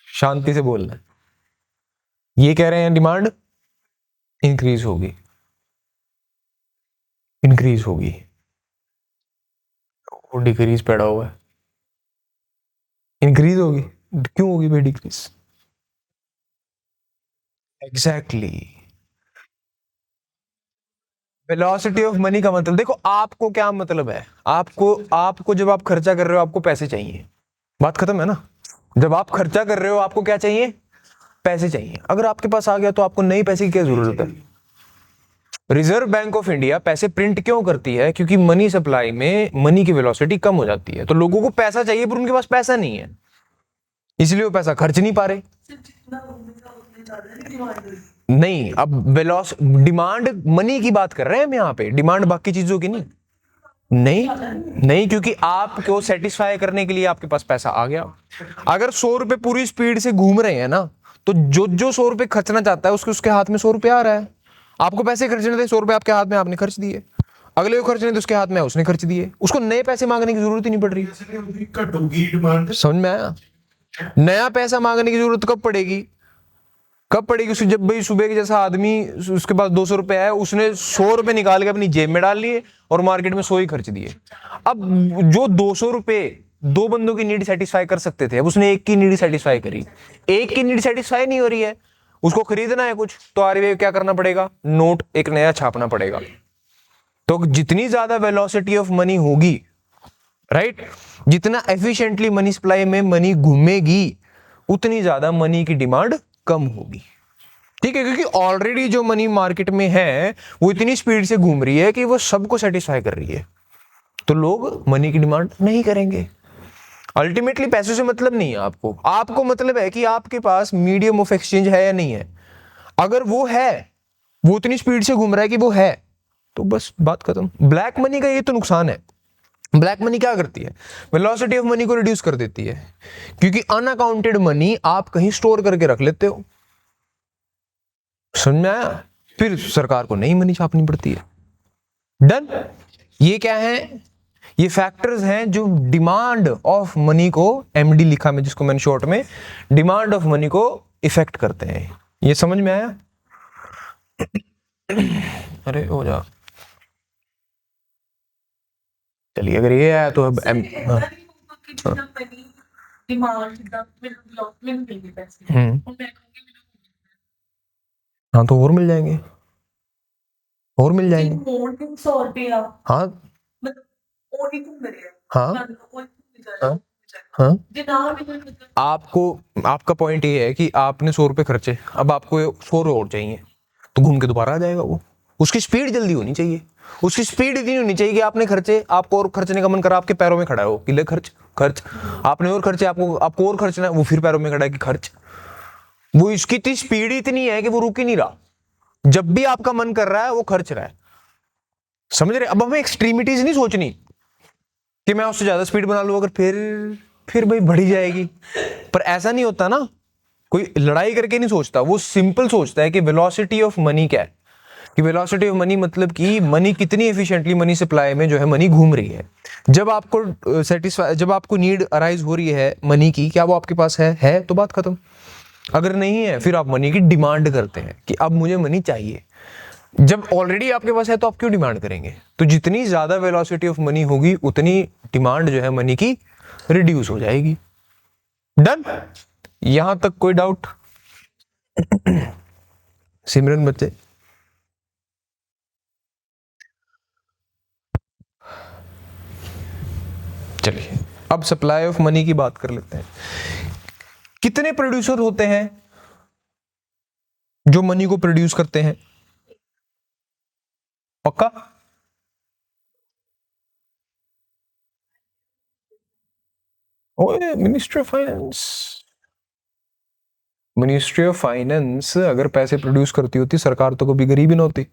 शांति से बोलना है। ये कह रहे हैं डिमांड इंक्रीज होगी, इंक्रीज होगी, और डिक्रीज पड़ा हुआ है, इंक्रीज होगी। क्यों होगी भाई decrease? Exactly. Velocity of money का मतलब देखो, आपको क्या मतलब है, आपको जब आप खर्चा कर रहे हो आपको पैसे चाहिए, बात खत्म है ना? जब आप खर्चा कर रहे हो आपको क्या चाहिए? पैसे चाहिए। अगर आपके पास आ गया तो आपको नई पैसे की क्या जरूरत है? रिजर्व बैंक ऑफ इंडिया पैसे प्रिंट क्यों करती है? क्योंकि मनी सप्लाई में मनी की वेलोसिटी कम हो जाती है, तो लोगों को पैसा चाहिए पर उनके पास पैसा नहीं है, इसलिए वो पैसा खर्च नहीं पा रहे। नहीं, अब डिमांड मनी की बात कर रहे हैं हम यहाँ पे, डिमांड बाकी चीजों की नहीं। नहीं, क्योंकि आपको सेटिस्फाई करने के लिए आपके पास पैसा आ गया। अगर 100 रुपए पूरी स्पीड से घूम रहे हैं ना, तो जो 100 रुपए खर्चना चाहता है उसके हाथ में 100 रुपए आ रहा है। आपको पैसे खर्चने थे, 100 रुपए आपके हाथ में, आपने खर्च दिए। अगले को खर्चने थे उसके हाथ में, उसने खर्च दिए, उसको नए पैसे मांगने की जरूरत ही नहीं पड़ रही। समझ में आया? नया पैसा मांगने की जरूरत कब पड़ेगी? उसको जब भाई सुबह के जैसा आदमी, उसके पास 200 रुपए है, उसने 100 रुपए निकाल के अपनी जेब में डाल लिए और मार्केट में 100 ही खर्च दिए। अब जो 200 रुपए 2 बंदों की नीड सेटिस्फाई कर सकते थे, अब उसने एक की नीड सेटिस्फाई करी, एक की नीड सेटिस्फाई नहीं हो रही है, उसको खरीदना है कुछ, तो आरबीआई क्या करना पड़ेगा? नोट एक नया छापना पड़ेगा। तो जितनी ज्यादा वेलोसिटी ऑफ मनी होगी, राइट, जितना एफिशिएंटली मनी सप्लाई में मनी घूमेगी, उतनी ज्यादा मनी की डिमांड कम होगी। ठीक है, क्योंकि ऑलरेडी जो मनी मार्केट में है वो इतनी स्पीड से घूम रही है कि वो सबको सेटिस्फाई कर रही है, तो लोग मनी की डिमांड नहीं करेंगे। अल्टीमेटली पैसों से मतलब नहीं है आपको मतलब है कि आपके पास मीडियम ऑफ एक्सचेंज है या नहीं है। अगर वो है, वो इतनी स्पीड से घूम रहा है कि वो है, तो बस बात खत्म। ब्लैक मनी का ये तो नुकसान है। ब्लैक मनी क्या करती है? वेलोसिटी ऑफ मनी को रिड्यूस कर देती है, क्योंकि अनअकाउंटेड मनी आप कहीं स्टोर करके रख लेते हो, समझ में आया? फिर सरकार को नई मनी छापनी पड़ती है। डन। ये क्या है? ये फैक्टर्स हैं जो डिमांड ऑफ मनी को, एमडी लिखा मैं जिसको मैंने शॉर्ट में, डिमांड ऑफ मनी को इफेक्ट करते हैं। ये समझ में आया? अरे हो जा, चलिए अगर ये आया तो अब हाँ तो और मिल जाएंगे, और मिल जाएंगे। हाँ हाँ हाँ, आपको, आपका पॉइंट ये है कि आपने 100 रुपए खर्चे, अब आपको 100 और चाहिए, तो घूम के दोबारा आ जाएगा वो। उसकी स्पीड जल्दी होनी चाहिए, उसकी स्पीड इतनी होनी चाहिए कि आपने खर्चे, आपको और खर्चने का मन करा, आपके पैरों में खड़ा हो कि ले खर्च खर्च, आपने और खर्चे, आपको और खर्चना, वो फिर पैरों में खड़ा है कि खर्च। वो इसकी इतनी स्पीड इतनी है कि वो रुक ही नहीं रहा, जब भी आपका मन कर रहा है वो खर्च रहा है। समझ रहे? अब हमें एक्सट्रीमिटीज नहीं सोचनी कि मैं उससे ज्यादा स्पीड बना लूं, अगर फिर भाई बढ़ी जाएगी। पर ऐसा नहीं होता ना, कोई लड़ाई करके नहीं सोचता, वो सिंपल सोचता है कि वेलोसिटी ऑफ मनी क्या है, कि वेलोसिटी ऑफ मनी मतलब कि मनी कितनी एफिशिएंटली मनी सप्लाई में जो है मनी घूम रही है। जब आपको सेटिस्फाई, जब आपको नीड अराइज हो रही है मनी की, क्या वो आपके पास है तो बात खत्म। अगर नहीं है फिर आप मनी की डिमांड करते हैं कि अब मुझे मनी चाहिए। जब ऑलरेडी आपके पास है तो आप क्यों डिमांड करेंगे? तो जितनी ज्यादा वेलोसिटी ऑफ मनी होगी उतनी डिमांड जो है मनी की रिड्यूस हो जाएगी। डन? यहां तक कोई डाउट? सिमरन बच्चे, चलिए अब सप्लाई ऑफ मनी की बात कर लेते हैं। कितने प्रोड्यूसर होते हैं जो मनी को प्रोड्यूस करते हैं? पक्का? ओए ministry of finance, ministry of finance अगर पैसे प्रोड्यूस करती होती, सरकार तो कभी गरीब ही ना होती।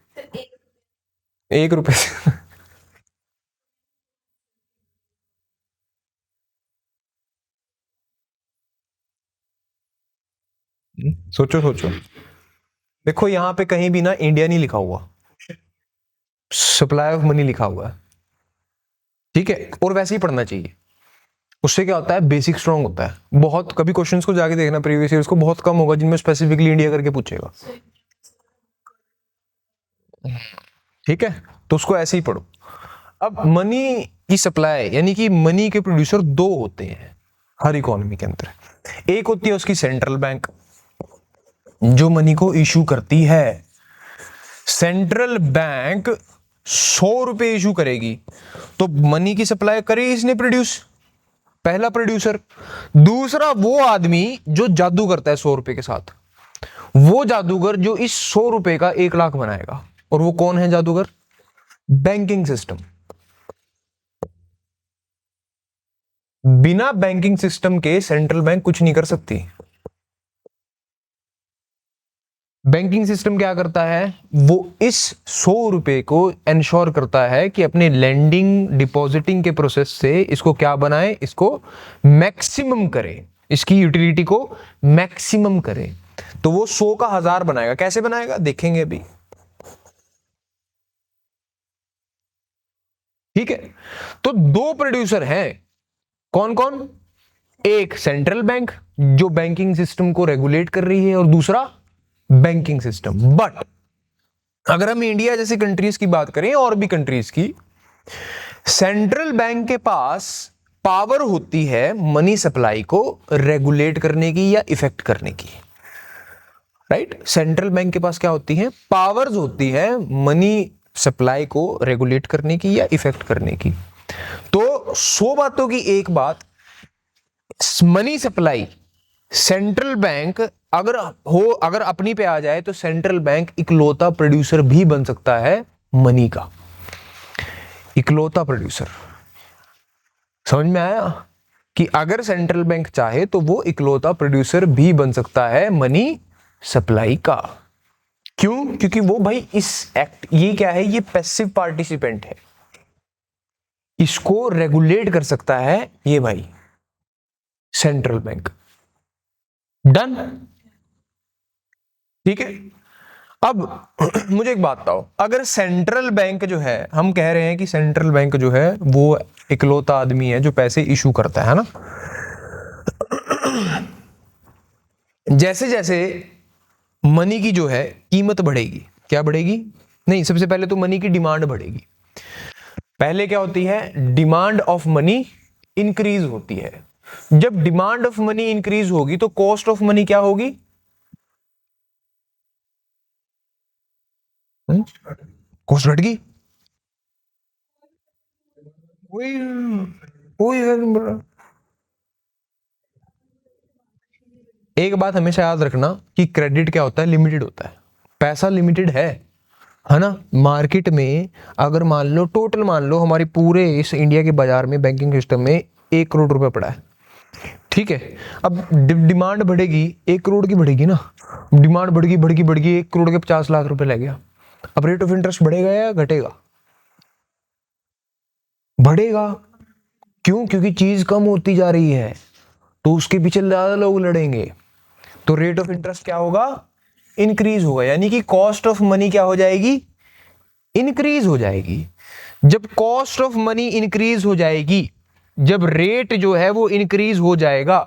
1 रुपए से सोचो सोचो, देखो यहां पे कहीं भी ना इंडिया नहीं लिखा हुआ, सप्लाई ऑफ मनी लिखा हुआ है, ठीक है? और वैसे ही पढ़ना चाहिए, उससे क्या होता है, बेसिक स्ट्रांग होता है। बहुत कभी क्वेश्चंस को जाके देखना प्रीवियस ईयर्स को, बहुत कम होगा जिनमें स्पेसिफिकली इंडिया करके पूछेगा, ठीक है? तो उसको ऐसे ही पढ़ो। अब मनी की सप्लाई यानी कि मनी के प्रोड्यूसर दो होते हैं हर इकोनॉमी के अंदर। एक होती है उसकी सेंट्रल बैंक, जो मनी को इशू करती है। सेंट्रल बैंक 100 रुपए इशू करेगी तो मनी की सप्लाई करे इसने प्रोड्यूस, पहला प्रोड्यूसर। दूसरा वो आदमी जो जादू करता है 100 रुपए के साथ, वो जादूगर जो इस 100 रुपए का 1 लाख बनाएगा। और वो कौन है जादूगर? Banking system. बिना बैंकिंग सिस्टम के सेंट्रल बैंक कुछ नहीं कर सकती। बैंकिंग सिस्टम क्या करता है, वो इस 100 रुपए को इंश्योर करता है कि अपने लेंडिंग डिपॉजिटिंग के प्रोसेस से इसको क्या बनाए, इसको मैक्सिमम करे, इसकी यूटिलिटी को मैक्सिमम करे। तो वो 100 का 1000 बनाएगा। कैसे बनाएगा देखेंगे अभी, ठीक है? तो दो प्रोड्यूसर हैं, कौन कौन? एक सेंट्रल बैंक जो बैंकिंग सिस्टम को रेगुलेट कर रही है, और दूसरा बैंकिंग सिस्टम। बट अगर हम इंडिया जैसी कंट्रीज की बात करें और भी कंट्रीज की, सेंट्रल बैंक के पास पावर होती है मनी सप्लाई को रेगुलेट करने की या इफेक्ट करने की, राइट? सेंट्रल बैंक के पास क्या होती है? पावर्स होती है मनी सप्लाई को रेगुलेट करने की या इफेक्ट करने की। तो 100 बातों की एक बात, मनी सप्लाई सेंट्रल बैंक अगर अपनी पे आ जाए तो सेंट्रल बैंक इकलौता प्रोड्यूसर भी बन सकता है मनी का, इकलौता प्रोड्यूसर। समझ में आया कि अगर सेंट्रल बैंक चाहे तो वो इकलौता प्रोड्यूसर भी बन सकता है मनी सप्लाई का। क्यों? क्योंकि वो भाई इस एक्ट, ये क्या है, ये पैसिव पार्टिसिपेंट है, इसको रेगुलेट कर सकता है ये भाई सेंट्रल बैंक। डन, ठीक है। अब मुझे एक बात बताओ, अगर सेंट्रल बैंक जो है, हम कह रहे हैं कि सेंट्रल बैंक जो है वो इकलौता आदमी है जो पैसे इशू करता है ना, जैसे जैसे मनी की जो है कीमत बढ़ेगी, क्या बढ़ेगी? नहीं, सबसे पहले तो मनी की डिमांड बढ़ेगी। पहले क्या होती है? डिमांड ऑफ मनी इंक्रीज होती है। जब डिमांड ऑफ मनी इंक्रीज होगी तो कॉस्ट ऑफ मनी क्या होगी? कॉस्ट घट गई। वही वही एक बात हमेशा याद रखना कि क्रेडिट क्या होता है? लिमिटेड होता है। पैसा लिमिटेड है ना। मार्केट में अगर मान लो, टोटल मान लो हमारी पूरे इस इंडिया के बाजार में बैंकिंग सिस्टम में 1 करोड़ रुपए पड़ा है, ठीक है। अब डिमांड बढ़ेगी, 1 करोड़ की बढ़ेगी ना, डिमांड बढ़ गई 1 करोड़ के 50 लाख रुपए लग गया। अब रेट ऑफ इंटरेस्ट बढ़ेगा या घटेगा? बढ़ेगा। क्यों? क्योंकि चीज कम होती जा रही है तो उसके पीछे ज्यादा लोग लड़ेंगे, तो रेट ऑफ इंटरेस्ट क्या होगा? इंक्रीज होगा, यानी कि कॉस्ट ऑफ मनी क्या हो जाएगी? इंक्रीज हो जाएगी। जब कॉस्ट ऑफ मनी इंक्रीज हो जाएगी, जब रेट जो है वो इंक्रीज हो जाएगा,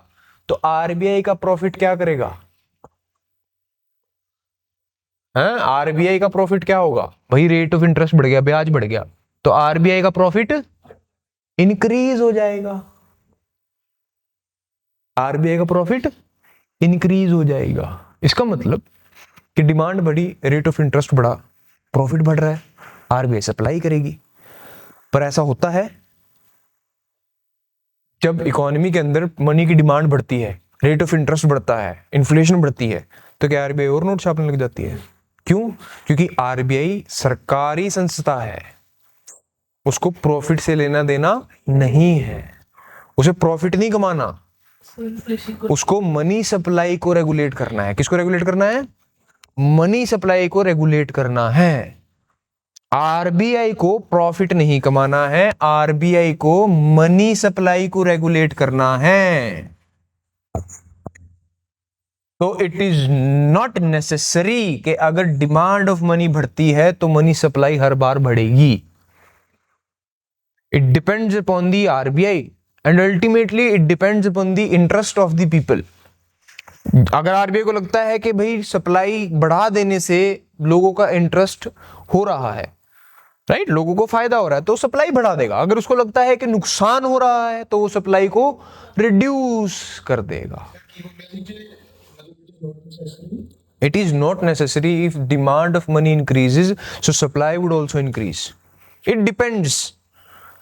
तो आरबीआई का प्रॉफिट क्या करेगा? आरबीआई का प्रॉफिट क्या होगा? भाई रेट ऑफ इंटरेस्ट बढ़ गया, ब्याज बढ़ गया, तो आरबीआई का प्रॉफिट इंक्रीज हो जाएगा। आरबीआई का प्रॉफिट इंक्रीज हो जाएगा। इसका मतलब कि डिमांड बढ़ी, रेट ऑफ इंटरेस्ट बढ़ा, प्रॉफिट बढ़ रहा है, आरबीआई सप्लाई करेगी। पर ऐसा होता है जब इकोनॉमी के अंदर मनी की डिमांड बढ़ती है, रेट ऑफ इंटरेस्ट बढ़ता है, इन्फ्लेशन बढ़ती है, तो क्या आरबीआई और नोट छापने लग जाती है? क्यों? क्योंकि आरबीआई सरकारी संस्था है, उसको प्रॉफिट से लेना देना नहीं है, उसे प्रॉफिट नहीं कमाना, उसको मनी सप्लाई को रेगुलेट करना है। किसको रेगुलेट करना है? मनी सप्लाई को रेगुलेट करना है। आरबीआई को प्रॉफिट नहीं कमाना है, आरबीआई को मनी सप्लाई को रेगुलेट करना है। तो इट इज नॉट नेसेसरी कि अगर डिमांड ऑफ मनी बढ़ती है तो मनी सप्लाई हर बार बढ़ेगी। It depends upon the RBI and ultimately it depends upon the interest of the people. अगर आरबीआई को लगता है कि भाई सप्लाई बढ़ा देने से लोगों का इंटरेस्ट हो रहा है, राइट, लोगों को फायदा हो रहा है, तो सप्लाई बढ़ा देगा। अगर उसको लगता है कि नुकसान हो रहा है तो वो सप्लाई को रिड्यूस कर देगा। It is not necessary. If demand of money increases, so supply would also increase. It depends,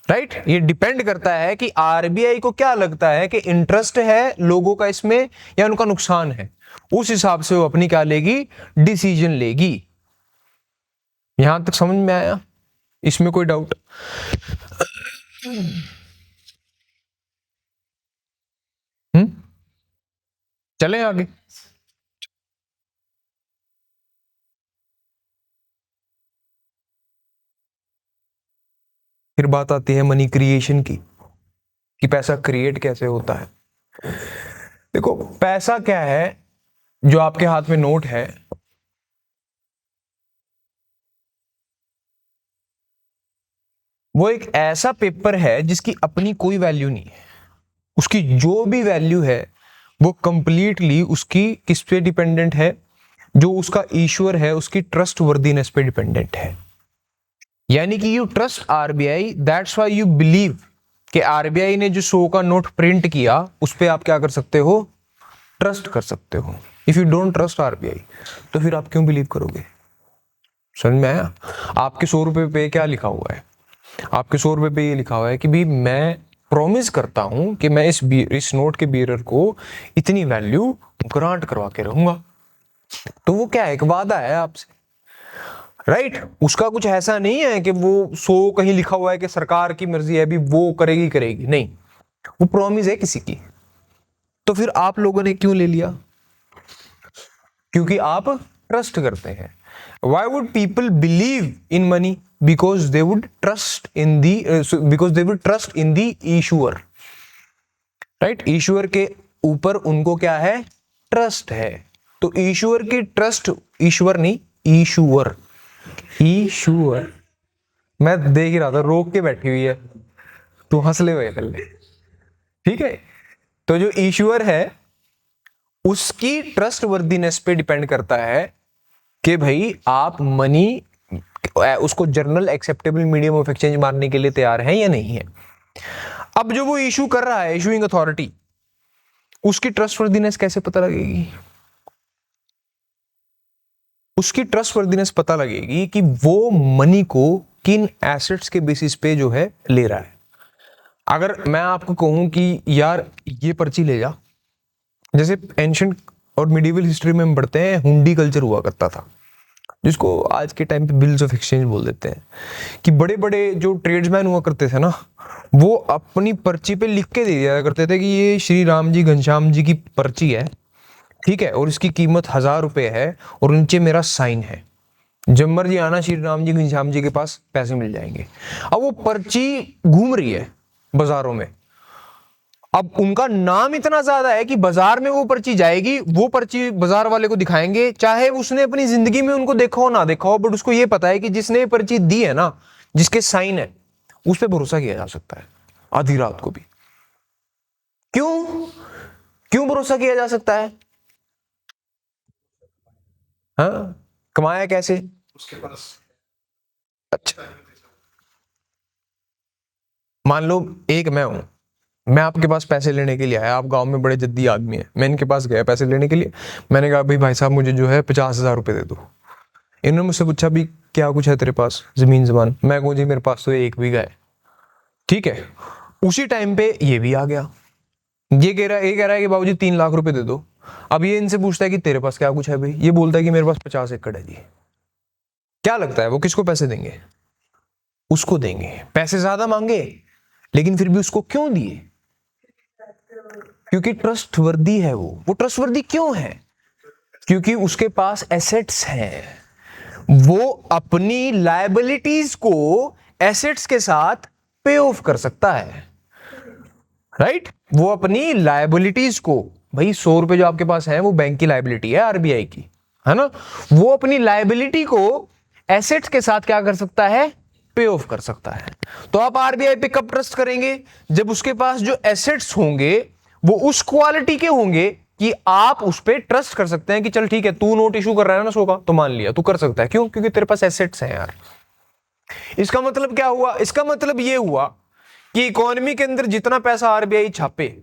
right? ये डिपेंड करता है कि आरबीआई को क्या लगता है कि इंटरेस्ट है लोगों का इसमें या उनका नुकसान है, उस हिसाब से वो अपनी क्या लेगी? डिसीजन लेगी। यहां तक समझ में आया? इसमें कोई डाउट? चलें आगे। फिर बात आती है मनी क्रिएशन की, कि पैसा क्रिएट कैसे होता है। देखो, पैसा क्या है? जो आपके हाथ में नोट है, वो एक ऐसा पेपर है जिसकी अपनी कोई वैल्यू नहीं है। उसकी जो भी वैल्यू है वो कंप्लीटली उसकी किस पे डिपेंडेंट है? जो उसका ईश्वर है उसकी ट्रस्ट वर्दीनेस पे डिपेंडेंट है। यानी कि you trust RBI, that's why you believe कि आरबीआई ने जो 100 का नोट प्रिंट किया उस पे आप क्या कर सकते हो? ट्रस्ट कर सकते हो। If you don't trust RBI तो फिर आप क्यों बिलीव करोगे? समझ में आया? आपके 100 रुपए पे क्या लिखा हुआ है? आपके 100 रुपए पे ये लिखा हुआ है कि भाई मैं प्रॉमिस करता हूं कि मैं इस नोट के बियरर को इतनी वैल्यू ग्रांट करवा के रहूंगा। तो वो क्या है? एक वादा है आपसे, राइट? उसका कुछ ऐसा नहीं है कि वो 100 कहीं लिखा हुआ है कि सरकार की मर्जी है, अभी वो करेगी, नहीं, वो प्रॉमिस है किसी की। तो फिर आप लोगों ने क्यों ले लिया? क्योंकि आप ट्रस्ट करते हैं। Why would people believe in money? Because they would trust in the issuer. Right, ईश्वर के ऊपर उनको क्या है, ट्रस्ट है। तो ईश्वर की ट्रस्ट, ईश्वर नहीं ईश्वर, ईश्वर, मैं देख ही रहा था रोक के बैठी हुई है, तू हंस ले हुए पहले, ठीक है। तो जो ईश्वर है उसकी ट्रस्ट वर्दीनेस पे डिपेंड करता है कि भाई आप मनी उसको journal acceptable medium of exchange मानने के लिए तैयार हैं या नहीं है। अब जो वो इशू कर रहा है, इशूइंग अथॉरिटी, उसकी ट्रस्टवर्दीनेस कैसे पता लगेगी? उसकी ट्रस्टवर्दीनेस पता लगेगी कि वो मनी को किन एसेट्स के बेसिस पे जो है ले रहा है। अगर मैं आपको कहूं कि यार ये पर्ची ले जा, जैसे एंशिएंट और मिडिवल हिस्ट्री में हम पढ़ते हैं हुंडी कल्चर हुआ करता था, जिसको आज के टाइम पे बिल्स ऑफ एक्सचेंज बोल देते हैं, कि बड़े बड़े जो ट्रेड्समैन हुआ करते थे ना, वो अपनी पर्ची पे लिख के दे दिया करते थे कि ये श्री राम जी घनश्याम जी की पर्ची है, ठीक है, और इसकी कीमत 1000 रुपये है और नीचे मेरा साइन है, जब मर्जी आना श्री राम जी घनश्याम जी के पास पैसे मिल जाएंगे। अब वो पर्ची घूम रही है बाजारों में, अब उनका नाम इतना ज्यादा है कि बाजार में वो पर्ची जाएगी, वो पर्ची बाजार वाले को दिखाएंगे, चाहे उसने अपनी जिंदगी में उनको देखा हो ना देखा हो, बट उसको ये पता है कि जिसने ये पर्ची दी है ना, जिसके साइन है, उस पर भरोसा किया जा सकता है आधी रात को भी। क्यों भरोसा किया जा सकता है? हाँ, कमाया कैसे? उसके पास। अच्छा, मान लो एक मैं हूं, मैं आपके पास पैसे लेने के लिए आया, आप गांव में बड़े जद्दी आदमी हैं, मैं इनके पास गया पैसे लेने के लिए, मैंने कहा भाई साहब मुझे जो है 50,000 रुपये दे दो। इन्होंने मुझसे पूछा भी क्या कुछ है तेरे पास, जमीन जमान, मैं कहूँ जी मेरे पास तो 1 बीघा है, ठीक है। उसी टाइम पे ये भी आ गया, ये कह रहा है कि बाबूजी 3 लाख रुपए दे दो। अब ये इनसे पूछता है कि तेरे पास क्या कुछ है भाई, ये बोलता है कि मेरे पास 50 एकड़ है जी। क्या लगता है वो किसको पैसे देंगे? उसको देंगे। पैसे ज्यादा मांगे लेकिन फिर भी उसको क्यों दिए? क्योंकि ट्रस्टवर्दी है वो ट्रस्टवर्दी क्यों है? क्योंकि उसके पास एसेट्स हैं, वो अपनी लायबिलिटीज को एसेट्स के साथ पे ऑफ कर सकता है, राइट। वो अपनी लायबिलिटीज को, भाई 100 रुपए जो आपके पास है वो बैंक की लायबिलिटी है, आरबीआई की, है ना, वो अपनी लायबिलिटी को एसेट्स के साथ क्या कर सकता है? पे ऑफ कर सकता है। तो आप आरबीआई पे कब ट्रस्ट करेंगे? जब उसके पास जो एसेट्स होंगे वो उस क्वालिटी के होंगे कि आप उस पे ट्रस्ट कर सकते हैं कि चल ठीक है, तू नोट इशू कर रहा है ना 100 का, तो मान लिया तू कर सकता है। क्यों? क्योंकि तेरे पास एसेट्स हैं यार। इसका मतलब क्या हुआ? इसका मतलब ये हुआ कि इकोनॉमी के अंदर जितना पैसा आरबीआई छापे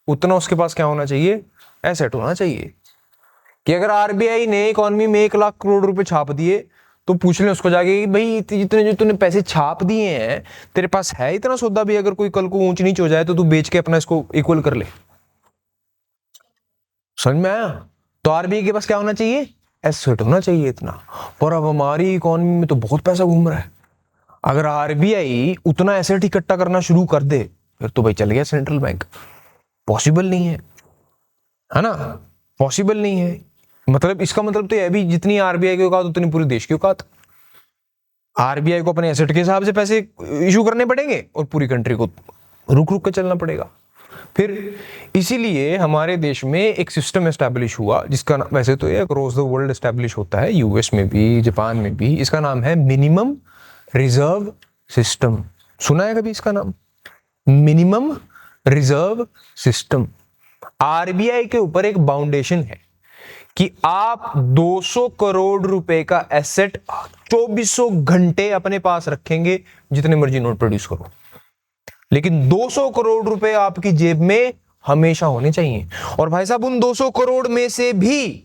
उतना उसके पास क्या होना चाहिए? एसेट होना चाहिए। कि अगर आरबीआई ने इकोनॉमी में 1 लाख करोड़ रुपए छाप दिए तो पूछ लें उसको जाके कि भाई जितने जो तूने पैसे छाप दिए हैं तेरे पास है इतना सौदा भी, अगर कोई कल को ऊंच नीच हो जाए तो तू बेच के अपना इसको इक्वल कर ले। समझ में आया? तो आरबीआई के पास क्या होना चाहिए? एसेट होना चाहिए इतना। पर अब हमारी इकोनॉमी में तो बहुत पैसा घूम रहा है, अगर आरबीआई उतना एसेट इकट्ठा करना शुरू कर दे फिर तो भाई चल गया सेंट्रल बैंक। पॉसिबल नहीं है ना, पॉसिबल नहीं है। मतलब इसका मतलब तो यह भी जितनी आरबीआई की औकात उतनी पूरे देश की औकात। आरबीआई को अपने एसेट के हिसाब से पैसे इशू करने पड़ेंगे और पूरी कंट्री को रुक रुक के चलना पड़ेगा। फिर इसीलिए हमारे देश में एक सिस्टम एस्टैब्लिश हुआ जिसका वैसे तो ये अक्रॉस द वर्ल्ड एस्टैब्लिश होता है, यूएस में भी, जापान में भी। इसका नाम है मिनिमम रिजर्व सिस्टम। सुना है कभी इसका नाम? Minimum reserve system. आरबीआई के ऊपर एक बाउंडेशन है कि आप 200 करोड़ रुपए का एसेट 2400 घंटे अपने पास रखेंगे, जितने मर्जी नोट प्रोड्यूस करो, लेकिन 200 करोड़ रुपए आपकी जेब में हमेशा होने चाहिए। और भाई साहब उन 200 करोड़ में से भी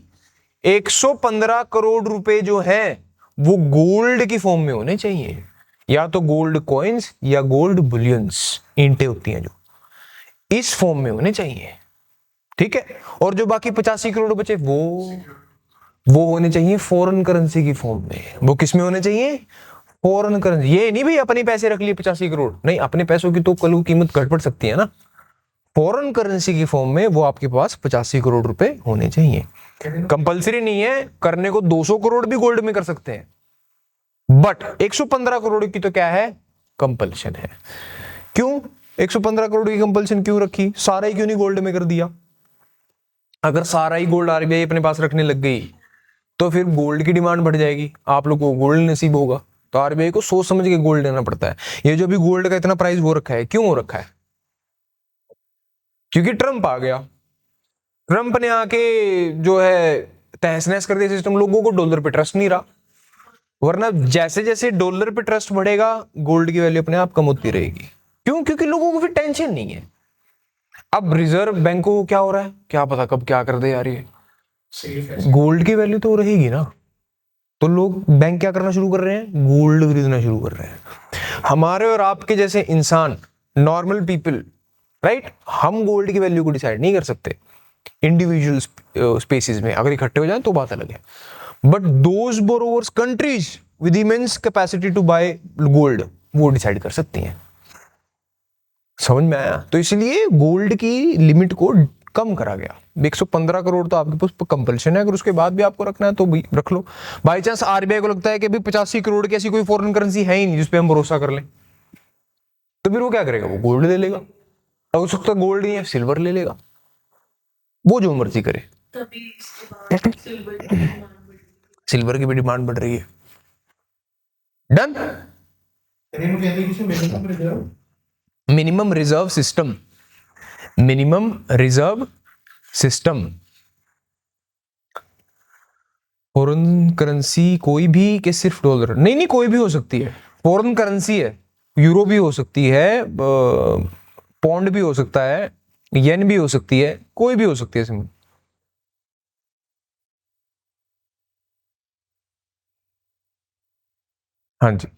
115 करोड़ रुपए जो हैं वो गोल्ड की फॉर्म में होने चाहिए, या तो गोल्ड कॉइन्स या गोल्ड बुलियंस, ईंटें होती हैं जो, इस फॉर्म में होने चाहिए, ठीक है। और जो बाकी 85 करोड़ बचे वो होने चाहिए फॉरेन करेंसी की फॉर्म में। वो किस में होने चाहिए? Foreign currency. ये नहीं भाई अपने पैसे रख लिए 85 करोड़, नहीं, अपने पैसों की तो कल को कीमत घट पड़ सकती है ना। फॉरेन करेंसी की फॉर्म में वो आपके पास 85 करोड़ रुपए होने चाहिए। कंपलसरी नहीं है करने को, 200 करोड़ भी गोल्ड में कर सकते हैं, बट 115 करोड़ की तो क्या है, कंपल्शन है। क्यों 115 करोड़ की कंपल्शन क्यों रखी, सारा ही क्यों नहीं गोल्ड में कर दिया? अगर सारा ही गोल्ड आरबीआई अपने पास रखने लग गई तो फिर गोल्ड की डिमांड बढ़ जाएगी, आप लोगों को गोल्ड नसीब होगा, तो आरबीआई को सोच समझ के गोल्ड लेना पड़ता है। ये जो भी गोल्ड का इतना प्राइस हो रखा है, क्यों हो रखा है? क्योंकि ट्रंप आ गया, ट्रंप ने आके जो है तहस नहस कर दिया सिस्टम, लोगों को डॉलर पे ट्रस्ट नहीं रहा, वरना जैसे जैसे डॉलर पे ट्रस्ट बढ़ेगा गोल्ड की वैल्यू अपने आप कम होती रहेगी। क्यों? क्योंकि लोगों को फिर टेंशन नहीं है। अब रिजर्व बैंक को क्या हो रहा है, क्या पता कब क्या कर दे यार, ये सेफ है। गोल्ड की वैल्यू तो रहेगी ना, तो लोग बैंक क्या करना शुरू कर रहे हैं, गोल्ड खरीदना शुरू कर रहे हैं। हमारे और आपके जैसे इंसान, नॉर्मल पीपल, राइट, हम गोल्ड की वैल्यू को डिसाइड नहीं कर सकते इंडिविजुअल स्पेसिस में, अगर इकट्ठे हो जाए तो बात अलग है, but those borrowers, countries with immense capacity to buy gold, वो डिसाइड कर सकती हैं। समझ में आया? तो इसलिए गोल्ड की लिमिट को कम करा गया। 115 करोड़ तो आपके पास कंपल्शन है, अगर उसके बाद भी आपको रखना है तो भी रख लो। बाई चांस आरबीआई को लगता है कि अभी 85 करोड़ की ऐसी कोई फॉरेन करेंसी है ही नहीं जिसपे हम भरोसा कर लें, तो फिर वो क्या करेगा, वो गोल्ड ले लेगा। और उस वक्त गोल्ड नहीं है, सिल्वर ले लेगा, वो जो मर्जी करे। तभी इसके बाद सिल्वर की डिमांड बढ़ी। सिल्वर की भी डिमांड बढ़ रही है। डन। इन्हें कहते हैं कि minimum reserve, minimum reserve system, minimum reserve system. Foreign currency कोई भी कि सिर्फ डॉलर? नहीं नहीं, कोई भी हो सकती है, फॉरेन करेंसी है, यूरो भी हो सकती है, पौंड भी हो सकता है, येन भी हो सकती है, कोई भी हो सकती है सिंपल। हाँ जी,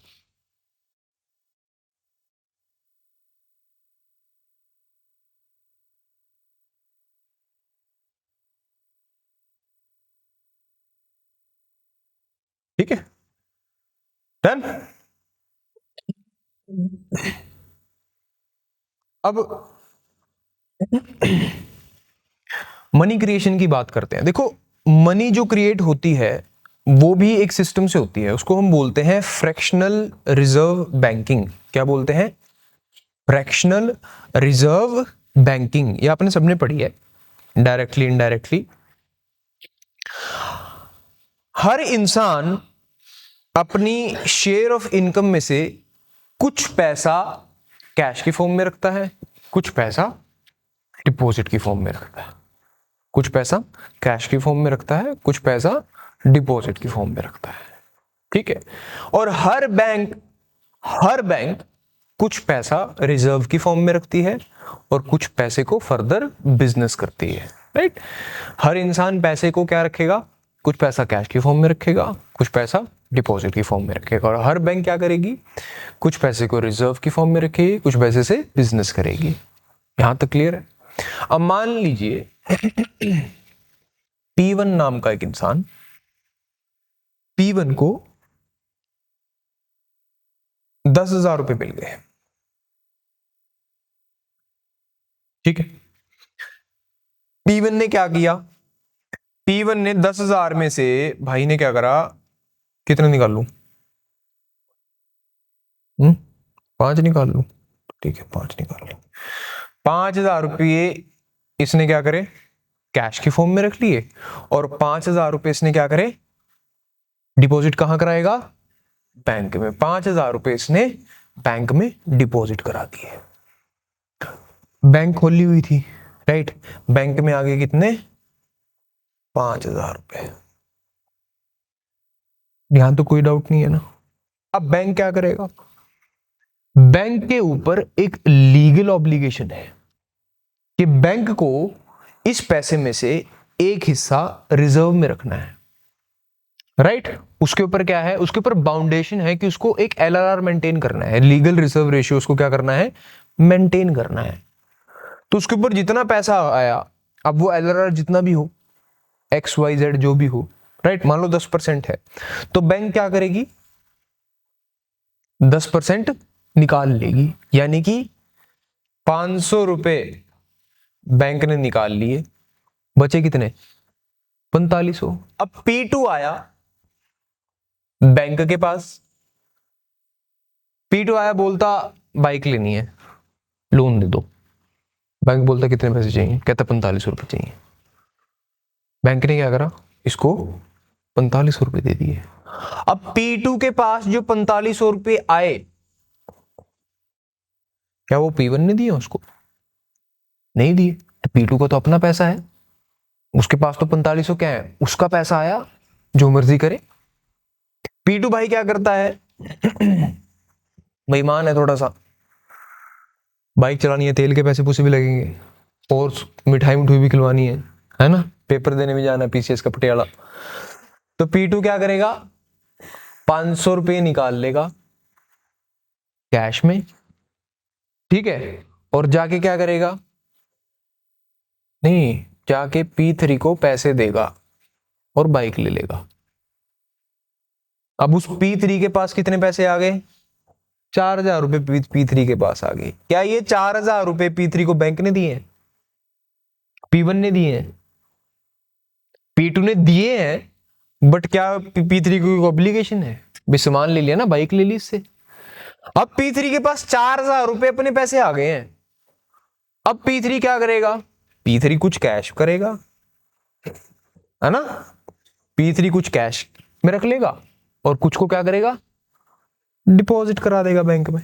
ठीक है, डन। अब मनी क्रिएशन की बात करते हैं। देखो, मनी जो क्रिएट होती है वो भी एक सिस्टम से होती है, उसको हम बोलते हैं फ्रैक्शनल रिजर्व बैंकिंग। क्या बोलते हैं? Fractional reserve banking. ये आपने सबने पढ़ी है, डायरेक्टली इनडायरेक्टली। हर इंसान अपनी शेयर ऑफ इनकम में से कुछ पैसा कैश की फॉर्म में रखता है, कुछ पैसा डिपॉजिट की फॉर्म में रखता है, कुछ पैसा कैश की फॉर्म में रखता है, कुछ पैसा डिपॉजिट की फॉर्म में रखता है, ठीक है। और हर बैंक कुछ पैसा रिजर्व की फॉर्म में रखती है और कुछ पैसे को फर्दर बिजनेस करती है, राइट। हर इंसान पैसे को क्या रखेगा, कुछ पैसा कैश की फॉर्म में रखेगा, कुछ पैसा डिपॉजिट की फॉर्म में रखेगा, और हर बैंक क्या करेगी, कुछ पैसे को रिजर्व की फॉर्म में रखेगी, कुछ पैसे से बिजनेस करेगी। यहां तक क्लियर है? अब मान लीजिए P1 नाम का एक इंसान, P1 को 10,000 रुपए मिल गए, ठीक है। P1 ने क्या किया, P1 ने 10,000 में से भाई ने क्या करा, कितने निकाल लूं? 5 निकाल लूं, ठीक है 5 निकाल लूं। 5,000 रुपये इसने क्या करे, कैश की फॉर्म में रख लिए, और 5,000 रुपये इसने क्या करे, डिपॉजिट कहां कराएगा, बैंक में। 5,000 रुपये इसने बैंक में डिपॉजिट करा दिए। बैंक खोली हुई थी, राइट, बैंक में आगे कितने, 5,000 रुपये। यहां तो कोई डाउट नहीं है ना। अब बैंक क्या करेगा, बैंक के ऊपर एक लीगल ऑब्लिगेशन है कि बैंक को इस पैसे में से एक हिस्सा रिजर्व में रखना है, राइट। उसके ऊपर क्या है, उसके ऊपर बाउंडेशन है कि उसको एक LRR मेंटेन करना है, लीगल रिजर्व रेशियो उसको क्या करना है, मेंटेन करना है। तो उसके ऊपर जितना पैसा आया, अब वो LRR जितना भी हो, XYZ जो भी हो, राइट, मान लो 10% है, तो बैंक क्या करेगी, 10% निकाल लेगी, यानी कि 500 रुपए बैंक ने निकाल लिए, बचे कितने, 4500। अब P2 आया बैंक के पास, P2 आया बोलता बाइक लेनी है, लोन दे दो। बैंक बोलता कितने पैसे चाहिए, कहता 4500 रुपये चाहिए। बैंक ने क्या करा, इसको 4500 रुपये दे दिए। अब P2 के पास जो 4500 रुपये आए, क्या वो P1 ने दिए उसको? नहीं दिए। तो P2 का तो अपना पैसा है, उसके पास तो 4500 क्या है, उसका पैसा आया, जो मर्जी करे। P2 भाई क्या करता है, बेईमान है थोड़ा सा, बाइक चलानी है, तेल के पैसे पूसे भी लगेंगे, और मिठाई मिठाई भी खिलवानी है ना, पेपर देने भी जाना है PCS का पटियाला। तो P2 क्या करेगा, 500 रुपये निकाल लेगा कैश में, ठीक है, और जाके क्या करेगा, नहीं, जाके P3 को पैसे देगा और बाइक ले लेगा। अब उस P3 के पास कितने पैसे आ गए, 4000 रुपए P3 के पास आ गए। क्या ये 4000 रुपए P3 को बैंक ने दिए हैं, P1 ने दिए हैं? P2 ने दिए हैं, बट क्या P3 को ऑब्लिगेशन है, भी सामान ले लिया ना, बाइक ले ली इससे। अब P3 के पास 4000 रुपए अपने पैसे आ गए हैं। अब P3 क्या करेगा, P3 कुछ कैश करेगा, है ना, P3 कुछ कैश में रख लेगा और कुछ को क्या करेगा, डिपॉजिट करा देगा बैंक में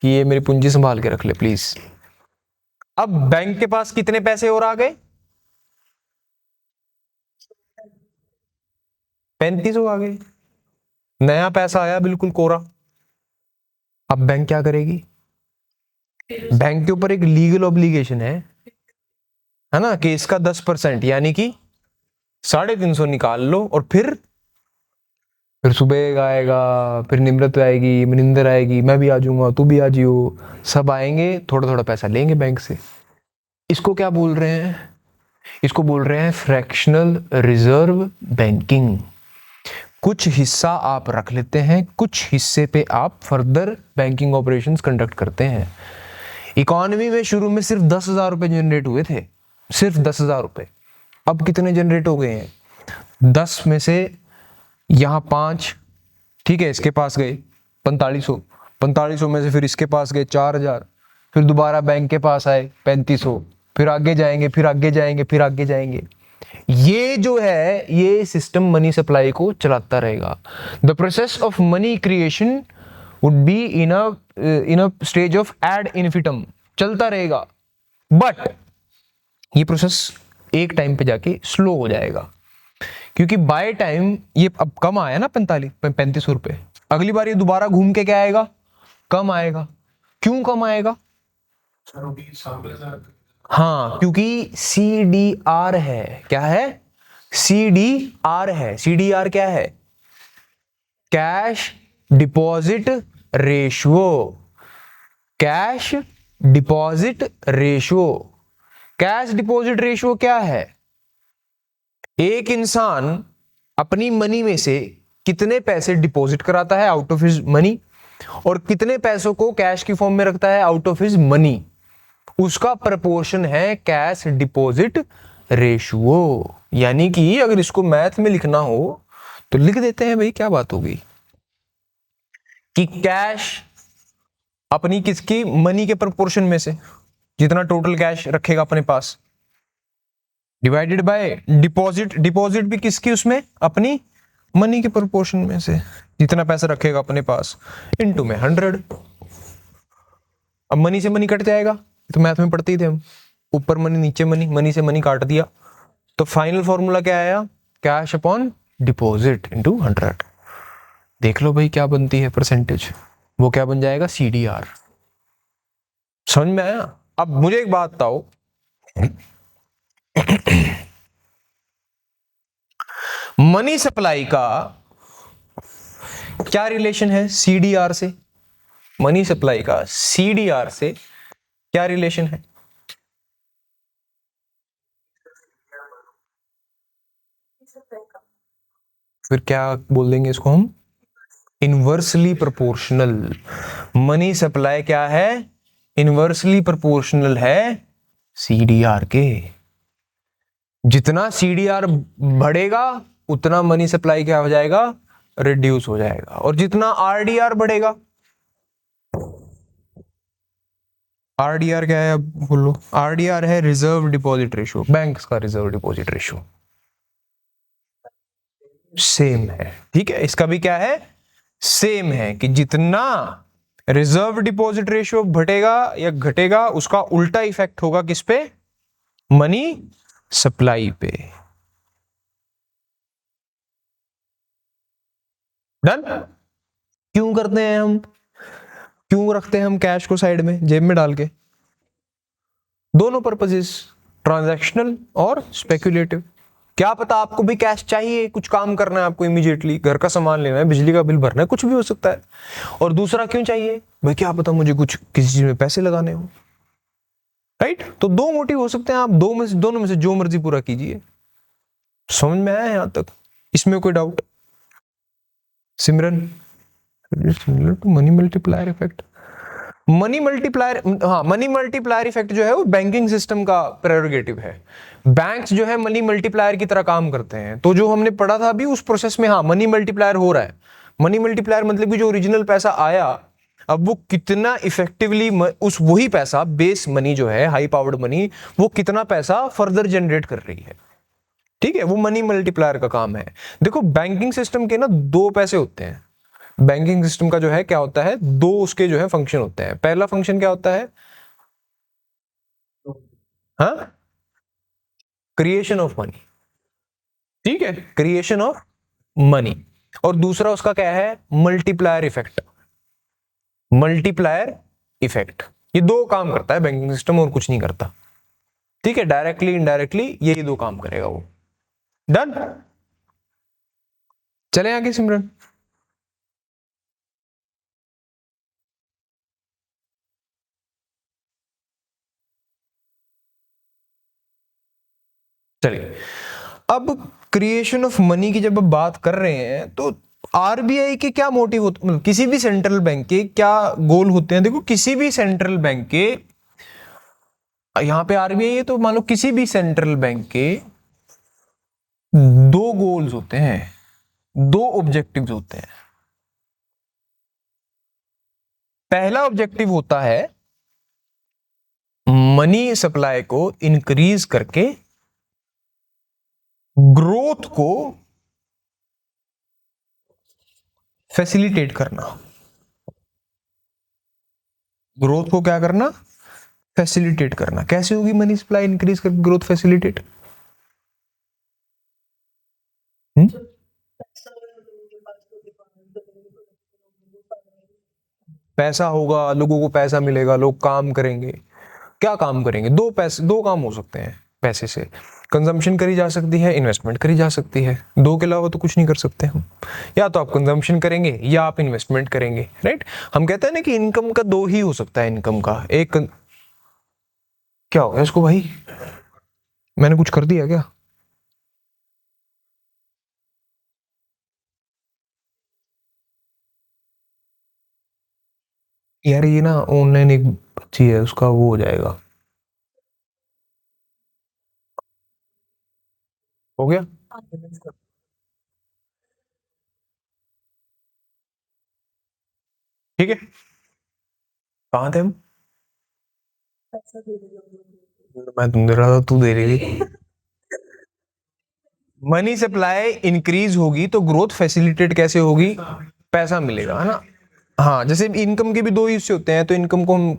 कि ये मेरी पूंजी संभाल के रख ले प्लीज। अब बैंक के पास कितने पैसे और आ गए, 3500 आ गए, नया पैसा आया बिल्कुल कोरा। अब बैंक क्या करेगी, बैंक के ऊपर एक लीगल ऑब्लिगेशन है ना, कि इसका 10% यानी कि 350 निकाल लो, और फिर सुबह आएगा, फिर निम्रत आएगी, मनिंदर आएगी, मैं भी आ जाऊंगा, तू भी आ जियो, सब आएंगे, थोड़ा थोड़ा पैसा लेंगे बैंक से। इसको क्या बोल रहे हैं, इसको बोल रहे हैं फ्रैक्शनल रिजर्व बैंकिंग। कुछ हिस्सा आप रख लेते हैं, कुछ हिस्से पे आप फर्दर बैंकिंग ऑपरेशंस कंडक्ट करते हैं। इकोनॉमी में शुरू में सिर्फ 10,000 रुपए जनरेट हुए थे, सिर्फ 10,000 रुपए। अब कितने जनरेट हो गए हैं, 10 में से यहाँ 5, ठीक है, इसके पास गए 4500 में से फिर इसके पास गए 4000, फिर दोबारा बैंक के पास आए 3500, फिर आगे जाएंगे, फिर आगे जाएंगे, फिर आगे जाएंगे। ये जो है, ये सिस्टम मनी सप्लाई को चलाता रहेगा। The process of money creation would be in a stage of ad infinitum, चलता रहेगा, बट ये प्रोसेस एक टाइम पे जाके स्लो हो जाएगा, क्योंकि बाय टाइम ये अब कम आया ना 3500 रुपए, अगली बार ये दोबारा घूम के क्या आएगा, कम आएगा। क्यों कम आएगा, हाँ, क्योंकि CDR है। क्या है, CDR है। CDR क्या है, cash deposit ratio, cash deposit ratio. Cash deposit ratio क्या है, एक इंसान अपनी मनी में से कितने पैसे डिपॉजिट कराता है आउट ऑफ हिज मनी, और कितने पैसों को कैश की फॉर्म में रखता है आउट ऑफ हिज मनी, उसका प्रपोर्शन है कैश डिपॉजिट रेशियो। यानी कि अगर इसको मैथ में लिखना हो तो लिख देते हैं भाई, क्या बात होगी, कि कैश अपनी किसकी, मनी के प्रपोर्शन में से, जितना टोटल कैश रखेगा अपने पास, डिवाइडेड बाय डिपॉजिट। डिपॉजिट भी किसकी, उसमें अपनी मनी के प्रपोर्शन में से, जितना पैसा रखेगा अपने पास, इनटू में 100। अब मनी से मनी कट जाएगा, तो मैथ में पढ़ते ही थे हम, ऊपर मनी नीचे मनी, मनी से मनी काट दिया, तो फाइनल फॉर्मूला क्या आया, कैश अपॉन डिपॉजिट इनटू 100। देख लो भाई क्या बनती है परसेंटेज, वो क्या बन जाएगा, CDR। समझ में आया। अब मुझे एक बात बताओ, मनी सप्लाई का क्या रिलेशन है CDR से, मनी सप्लाई का CDR से क्या रिलेशन है, फिर क्या बोल देंगे इसको हम, इनवर्सली प्रोपोर्शनल। मनी सप्लाई क्या है, इनवर्सली प्रोपोर्शनल है CDR के। जितना सीडीआर बढ़ेगा उतना मनी सप्लाई क्या हो जाएगा, रिड्यूस हो जाएगा। और जितना आरडीआर बढ़ेगा, आरडीआर क्या है अब बोलो, आरडीआर है रिजर्व डिपॉजिट रेशियो, बैंक्स का रिजर्व डिपॉजिट रेशियो सेम है, ठीक है। इसका भी क्या है, सेम है कि जितना रिजर्व डिपॉजिट रेशियो घटेगा या घटेगा उसका उल्टा इफेक्ट होगा किस पे, मनी सप्लाई पे। डन। क्यों करते हैं हम, क्यों रखते हैं हम कैश को साइड में जेब में डाल के, दोनों पर्पसेस, ट्रांजैक्शनल और स्पेक्युलेटिव। क्या पता आपको भी कैश चाहिए, कुछ काम करना है आपको इमीडिएटली, घर का सामान लेना है, बिजली का बिल भरना है, कुछ भी हो सकता है। और दूसरा क्यों चाहिए भाई, क्या पता मुझे कुछ किसी चीज में पैसे लगाने हो, राइट। तो दो मोटिव हो सकते हैं, आप दोनों में से जो मर्जी पूरा कीजिए। समझ में आया यहां तक, इसमें कोई doubt. Simran, similar to money multiplier effect, money multiplier, हाँ मनी मल्टीप्लायर इफेक्ट जो है वो बैंकिंग सिस्टम का प्रेरोगेटिव है। बैंक्स जो है मनी मल्टीप्लायर की तरह काम करते हैं। तो जो हमने पढ़ा था अभी उस प्रोसेस में, हाँ मनी मल्टीप्लायर हो रहा है। मनी मल्टीप्लायर मतलब कि जो ओरिजिनल पैसा आया, अब वो कितना इफेक्टिवली उस वही पैसा, बेस मनी जो है, हाई पावर्ड मनी, वो कितना पैसा फर्दर जनरेट कर रही है, ठीक है। वो मनी मल्टीप्लायर का काम है। देखो बैंकिंग सिस्टम के ना दो पैसे होते हैं। बैंकिंग सिस्टम का जो है क्या होता है, दो उसके जो है फंक्शन होते हैं। पहला फंक्शन क्या होता है, हाँ क्रिएशन ऑफ मनी, ठीक है, क्रिएशन ऑफ मनी। और दूसरा उसका क्या है, मल्टीप्लायर इफेक्ट, मल्टीप्लायर इफेक्ट। ये दो काम करता है बैंकिंग सिस्टम, और कुछ नहीं करता, ठीक है। डायरेक्टली इनडायरेक्टली यही दो काम करेगा वो। डन। चले आगे सिमरन। चलिए, अब क्रिएशन ऑफ मनी की जब आप बात कर रहे हैं तो आरबीआई के क्या मोटिव होते, मतलब किसी भी सेंट्रल बैंक के क्या गोल होते हैं। देखो किसी भी सेंट्रल बैंक के, यहां पे आरबीआई है तो मान लो किसी भी सेंट्रल बैंक के दो गोल्स होते हैं, दो ऑब्जेक्टिव्स होते हैं। पहला ऑब्जेक्टिव होता है मनी सप्लाई को इंक्रीज करके ग्रोथ को फैसिलिटेट करना। ग्रोथ को क्या करना, फैसिलिटेट करना। कैसे होगी मनी सप्लाई इंक्रीज करके ग्रोथ फैसिलिटेट, पैसा अगर लोगों के पास तो डिमांड करेंगे तो लोगों को फायदा होगा। पैसा होगा, लोगों को पैसा मिलेगा, लोग काम करेंगे। क्या काम करेंगे, दो काम हो सकते हैं पैसे से, कंजम्पशन करी जा सकती है, इन्वेस्टमेंट करी जा सकती है। दो के अलावा तो कुछ नहीं कर सकते हम। या तो आप कंजम्पशन करेंगे या आप इन्वेस्टमेंट करेंगे, राइट। हम कहते हैं ना कि इनकम का दो ही हो सकता है, इनकम का एक क्या हो गया इसको भाई, मैंने कुछ कर दिया क्या? यार ये ना ऑनलाइन एक बच्ची है, उसका वो हो जाएगा, हो गया। ठीक है, कहाँ थे हम? पैसा दे देगा मैं तुम दे रहा था, तू दे रही थी। मनी सप्लाई इंक्रीज होगी तो ग्रोथ फैसिलिटेट कैसे होगी, पैसा मिलेगा, है ना। हाँ, जैसे इनकम के भी दो हिस्से होते हैं, तो इनकम को हम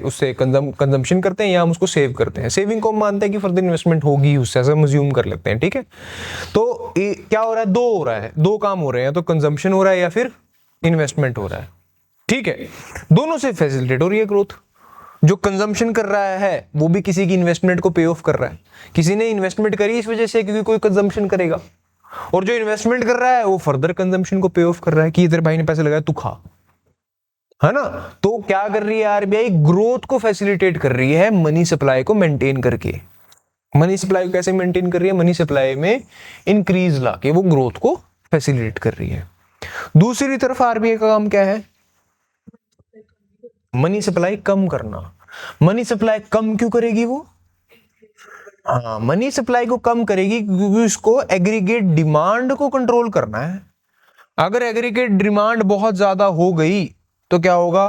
उससे कंजम्पशन करते हैं या हम उसको सेव करते हैं। सेविंग को हम मानते हैं कि फर्दर इन्वेस्टमेंट होगी उससे, ऐसा मज्यूम कर लेते हैं, ठीक है। तो क्या हो रहा है, दो हो रहा है, दो काम हो रहे हैं, तो कंजम्पशन हो रहा है या फिर इन्वेस्टमेंट हो रहा है, ठीक है। दोनों से फैसिलिटेट हो रही है ग्रोथ। जो कंजम्पशन कर रहा है वो भी किसी की इन्वेस्टमेंट को पे ऑफ कर रहा है। किसी ने इन्वेस्टमेंट करी इस वजह से क्योंकि कोई कंजम्पशन करेगा, और जो इन्वेस्टमेंट कर रहा है वो फर्दर कंजम्पशन को पे ऑफ कर रहा है कि इधर भाई ने पैसे लगाया तू खा, है ना। तो क्या कर रही है आरबीआई, ग्रोथ को फैसिलिटेट कर रही है मनी सप्लाई को मेंटेन करके। मनी सप्लाई को कैसे मेंटेन कर रही है, मनी सप्लाई में इंक्रीज लाके वो ग्रोथ को फैसिलिटेट कर रही है। दूसरी तरफ आरबीआई का काम क्या है, मनी सप्लाई कम करना। मनी सप्लाई कम क्यों करेगी वो, हाँ, मनी सप्लाई को कम करेगी क्योंकि उसको एग्रीगेट डिमांड को कंट्रोल करना है। अगर एग्रीगेट डिमांड बहुत ज्यादा हो गई तो क्या होगा,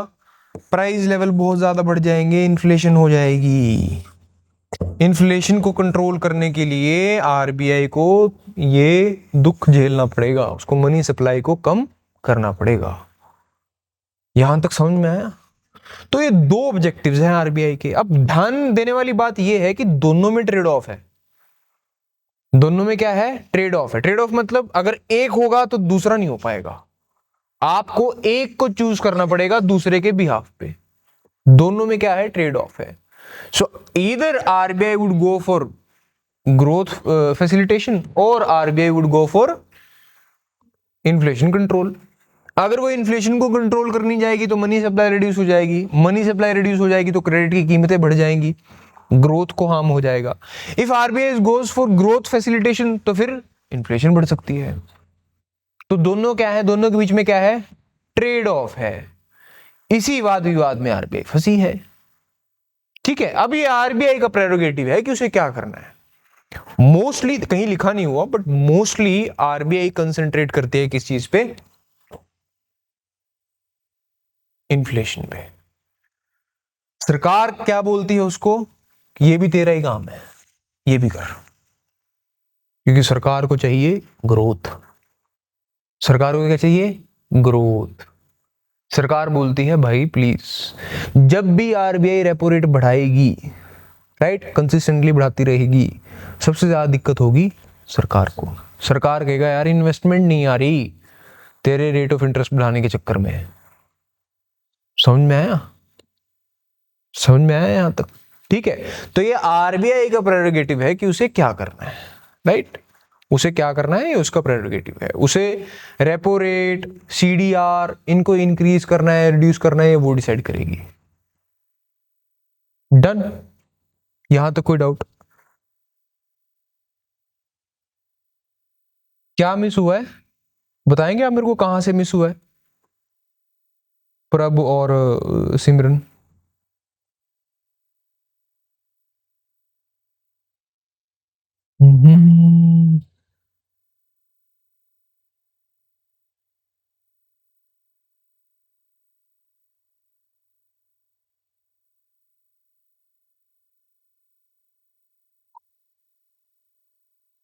प्राइस लेवल बहुत ज्यादा बढ़ जाएंगे, इन्फ्लेशन हो जाएगी। इन्फ्लेशन को कंट्रोल करने के लिए आरबीआई को ये दुख झेलना पड़ेगा, उसको मनी सप्लाई को कम करना पड़ेगा। यहां तक समझ में आया? तो ये दो ऑब्जेक्टिव्स हैं आरबीआई के। अब ध्यान देने वाली बात ये है कि दोनों में ट्रेड ऑफ है। दोनों में क्या है? ट्रेड ऑफ है। ट्रेड ऑफ मतलब अगर एक होगा तो दूसरा नहीं हो पाएगा, आपको एक को चूज करना पड़ेगा दूसरे के बिहाफ पे। दोनों में क्या है? ट्रेड ऑफ है। So either RBI would go for growth facilitation और RBI would go for inflation control. अगर वो इन्फ्लेशन को कंट्रोल करनी जाएगी तो मनी सप्लाई रिड्यूस हो जाएगी, मनी सप्लाई रिड्यूस हो जाएगी तो क्रेडिट की कीमतें बढ़ जाएंगी, ग्रोथ को हार्म हो जाएगा। If RBI goes for growth facilitation तो फिर इन्फ्लेशन बढ़ सकती है। तो दोनों क्या है? दोनों के बीच में क्या है? ट्रेड ऑफ है। इसी वाद विवाद में आरबीआई फंसी है। ठीक है, अब ये आरबीआई का प्रेरोगेटिव है कि उसे क्या करना है। मोस्टली कहीं लिखा नहीं हुआ बट मोस्टली आरबीआई कंसंट्रेट करती है किस चीज पे? इन्फ्लेशन पे। सरकार क्या बोलती है उसको? ये भी तेरा ही काम है, ये भी कर, क्योंकि सरकार को चाहिए ग्रोथ। सरकार को क्या चाहिए? ग्रोथ। सरकार बोलती है भाई प्लीज, जब भी आरबीआई रेपो रेट बढ़ाएगी, राइट, कंसिस्टेंटली बढ़ाती रहेगी, सबसे ज्यादा दिक्कत होगी सरकार को। सरकार कहेगा यार इन्वेस्टमेंट नहीं आ रही तेरे रेट ऑफ इंटरेस्ट बढ़ाने के चक्कर में। समझ में आया? समझ में आया यहां तक? ठीक है, तो ये आरबीआई का प्रेरोगेटिव है कि उसे क्या करना है, राइट? उसे क्या करना है, ये उसका प्रेरोगेटिव है। उसे रेपो रेट, सीडीआर, इनको इंक्रीज करना है, रिड्यूस करना है, वो डिसाइड करेगी। डन? यहां तक कोई डाउट? क्या मिस हुआ है बताएंगे आप मेरे को, कहां से मिस हुआ है? प्रभ और सिमरन।